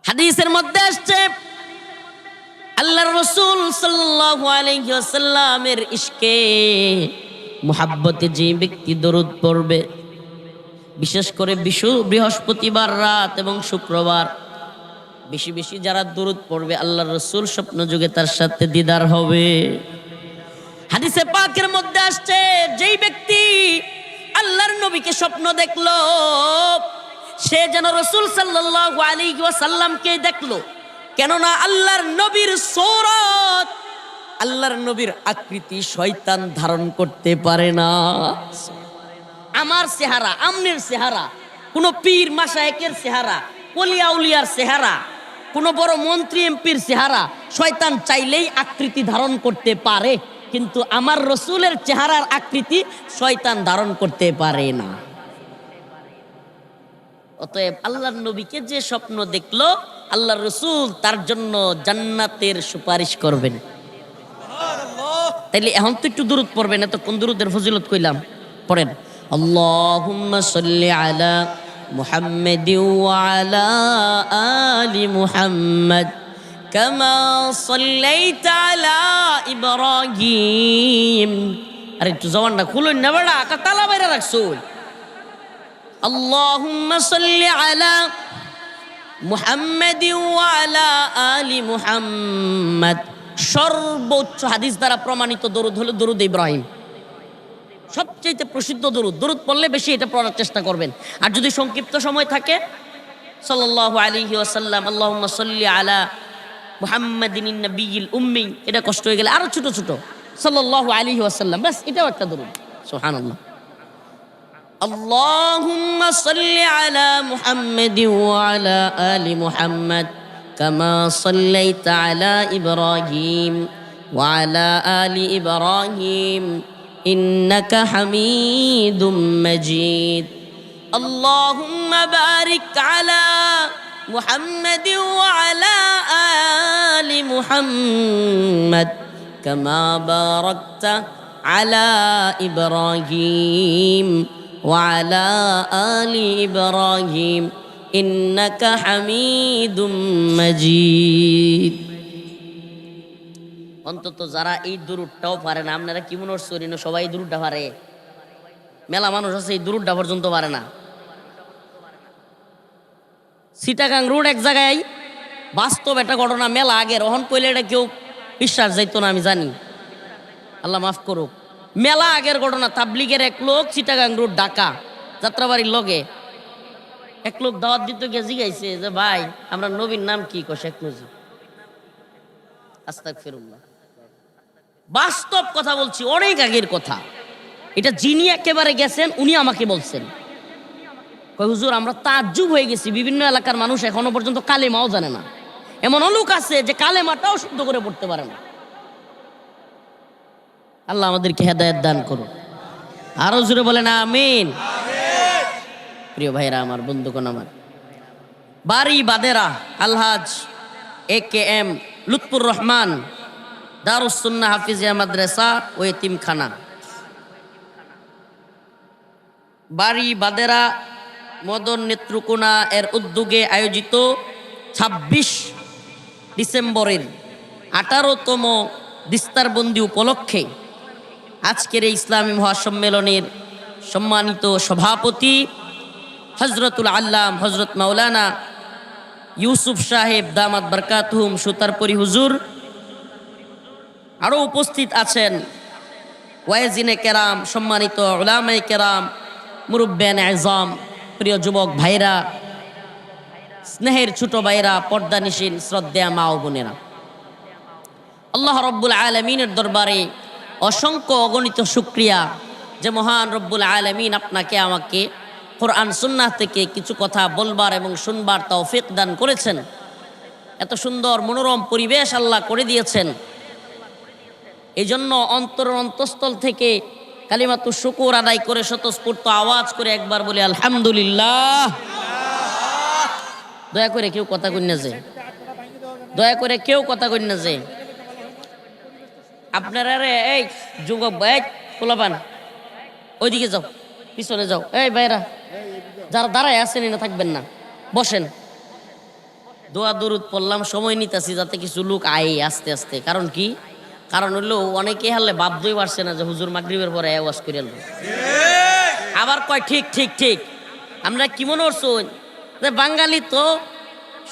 হাদিসের মধ্যে আসছে আল্লাহর রসুল সাল্লাল্লাহু আলাইহি ওয়াসাল্লামের ইশকে মুহাব্বতে যে ব্যক্তি দরুদ পড়বে, বিশেষ করে বৃহস্পতিবার রাত এবং শুক্রবার বেশি বেশি যারা দরুদ পড়বে আল্লাহর রাসূল স্বপ্ন যুগে তার সাথে দিদার হবে। হাদিসে পাকের মধ্যে আসছে যেই ব্যক্তি আল্লাহর নবীকে স্বপ্ন দেখলো সে যেন রাসূল সাল্লাল্লাহু আলাইহি ওয়াসাল্লামকে দেখলো। কেননা আল্লাহর নবীর সূরত, আল্লাহর নবীর আকৃতি শয়তান ধারণ করতে পারে না। আমার চেহারা, আমনের চেহারা, কোন পীর মাশায়েখের চেহারা, ওলি আউলিয়ার চেহারা, কোন বড় মন্ত্রী এমপির চেহারা শয়তান চাইলেই আকৃতি ধারণ করতে পারে, কিন্তু আমার রসুলের চেহারার আকৃতি শয়তান ধারণ করতে পারে না। অতএব আল্লাহর নবীকে যে স্বপ্ন দেখলো আল্লাহর রসুল তার জন্য জান্নাতের সুপারিশ করবেন। তাইলে এখন তো একটু দুরূদ পড়বেন, এত কোন দুরূদের ফজিলত কইলাম, পড়েন আল্লাহুম্মা সাল্লি আলা মুহাম্মাদিন ওয়া আলা আলি মুহাম্মাদ কামা সাল্লাইতা আলা ইব্রাহিম। আরে একটু জবানটা খুলুন না বেটা, তালা বাইরে রাখছো। আল্লাহুম্মা সাল্লি আলা মুহাম্মাদিন ওয়া আলা আলি মুহাম্মাদ। সর্বোচ্চ হাদিস দ্বারা প্রমাণিত দরুদ হলো দরুদ ইব্রাহিম, সবচেয়ে প্রসিদ্ধ দরুদ। দরুদ পড়লে বেশি এটা পড়ার চেষ্টা করবেন। আর যদি সংক্ষিপ্ত সময় থাকে সাল্লাল্লাহু আলাইহি ওয়াসাল্লাম আল্লাহুম্মা সাল্লি আলা মুহাম্মাদিন নবিয়্যিল উম্মি, এটা কষ্ট হয়ে গেলে আরো ছোট ছোট সাল্লাল্লাহু আলাইহি ওয়াসাল্লাম, বাস এটাও একটা দরুদ। সুবহানাল্লাহ। আল্লাহুম্মা সাল্লি আলা মুহাম্মাদিন ওয়া আলা আলি মুহাম্মাদ কামা সাল্লাইতা আলা ইব্রাহিম ওয়া আলা আলি ইব্রাহিম ইন্নাকা হামিদুম মাজিদ। আল্লাহুম্মা বারিক আলা মুহাম্মাদিন ওয়া আলা আলি মুহাম্মাদ কামা বারাকতা আলা ইব্রাহিম ওয়া আলা আলি ইব্রাহিম ইন্নাকা হামিদুম মাজিদ। অন্তত যারা এই দুরুদটাও পারে না, আপনারা কি মনে করছেন সবাই দুরুদটা পারে? মেলা মানুষ আছে এই দুরুদটা পর্যন্ত পারে না। চিটাগাং রোড এক জায়গায় বাস্তব একটা ঘটনা, মেলা আগের, অহন কইলে এটা কেউ বিশ্বাস যাইতো না, আমি জানি, আল্লাহ মাফ করুক। মেলা আগের ঘটনা, তাবলিগের এক লোক চিটাগাং রোড ঢাকা যাত্রাবাড়ির লগে এক লোক দাওয়াত দিতে গিয়ে জিগাইছে যে ভাই আমরা নবীর নাম কি? শেখ মুজিব। আস্তাগফিরুল্লাহ। বাস্তব কথা বলছি, অনেক আগের কথা এটা। যিনি একেবারে গেছেন উনি আমাকে বলছেন, কই হুজুর আমরা তাজ্জুব হয়ে গেছি, বিভিন্ন এলাকার মানুষ এখনো পর্যন্ত কালেমাও জানে না। এমন লোক আছে যে কালেমাটাও শুদ্ধ করে পড়তে পারে না। আল্লাহ আমাদেরকে হেদায়েত দান করুন। আরো জোরে বলেন আমিন। প্রিয় ভাইরা আমার, বন্ধুগণ আমার, বাড়ি বাদেরা আলহাজ AKM লুৎফুর রহমান দারুস সুন্নাহ হাফিজিয়া মাদ্রাসা ও এতিমখানা, বাড়ি বাদেরা মদন নেত্রকোনা এর উদ্যোগে আয়োজিত ২৬ ডিসেম্বরের 18তম দিস্তারবন্দি উপলক্ষে আজকের এই ইসলামী মহাসম্মেলনের সম্মানিত সভাপতি হজরতুল আল্লাম হজরত মাওলানা ইউসুফ সাহেব দামাত বরকাতুহুম সুতারপুরি হুজুর, আরও উপস্থিত আছেন ওয়াইজিনে কেরাম, সম্মানিত উলামায়ে কেরাম, মুরব্বিয়ানে আযম, প্রিয় যুবক ভাইরা, স্নেহের ছোট ভাইরা, পর্দানিশীন শ্রদ্ধেয়া মা ও বোনেরা, আল্লাহ রব্বুল আলামিনের দরবারে অসংখ্য অগণিত শুকরিয়া যে মহান রব্বুল আলামিন আপনাকে আমাকে কোরআন সুন্নাহ থেকে কিছু কথা বলবার এবং শুনবার তৌফিক দান করেছেন। এত সুন্দর মনোরম পরিবেশ আল্লাহ করে দিয়েছেন। এই জন্য অন্তঃস্থল থেকে কালিমাতু শুকুর আদায় করে স্বতঃস্ফূর্ত আওয়াজ করে একবার বলি আলহামদুলিল্লাহ। দয়া করে কেউ কথা কই না যে, দয়া করে কেউ কথা কই না যে। আপনারা রে এই যুবক ভাই পোলাপান ওইদিকে যাও, পিছনে যাও, এই ভাইরা যারা দাঁড়ায় আছেন না থাকবেন না, বসেন। দোয়া দরুদ পড়লাম, সময় নিতেছি যাতে কিছু লোক আয় আস্তে আস্তে। কারণ কি? কারণ হইলো অনেকে হারলে বাধ্যই পারছে না যে হুজুর মাগরিবের পরে আওয়াজ করে এলো। আবার কয় ঠিক ঠিক ঠিক। আমরা কি মনে করছেন যে বাঙালি তো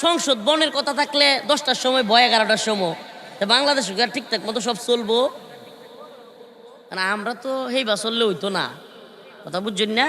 সংসদ বনের কথা থাকলে 10টার সময় বয় 11টার সময়, বাংলাদেশ ঠিকঠাক মতো সব চলবো। আমরা তো হেই বা চললে হইতো না, কথা বুঝছেন না?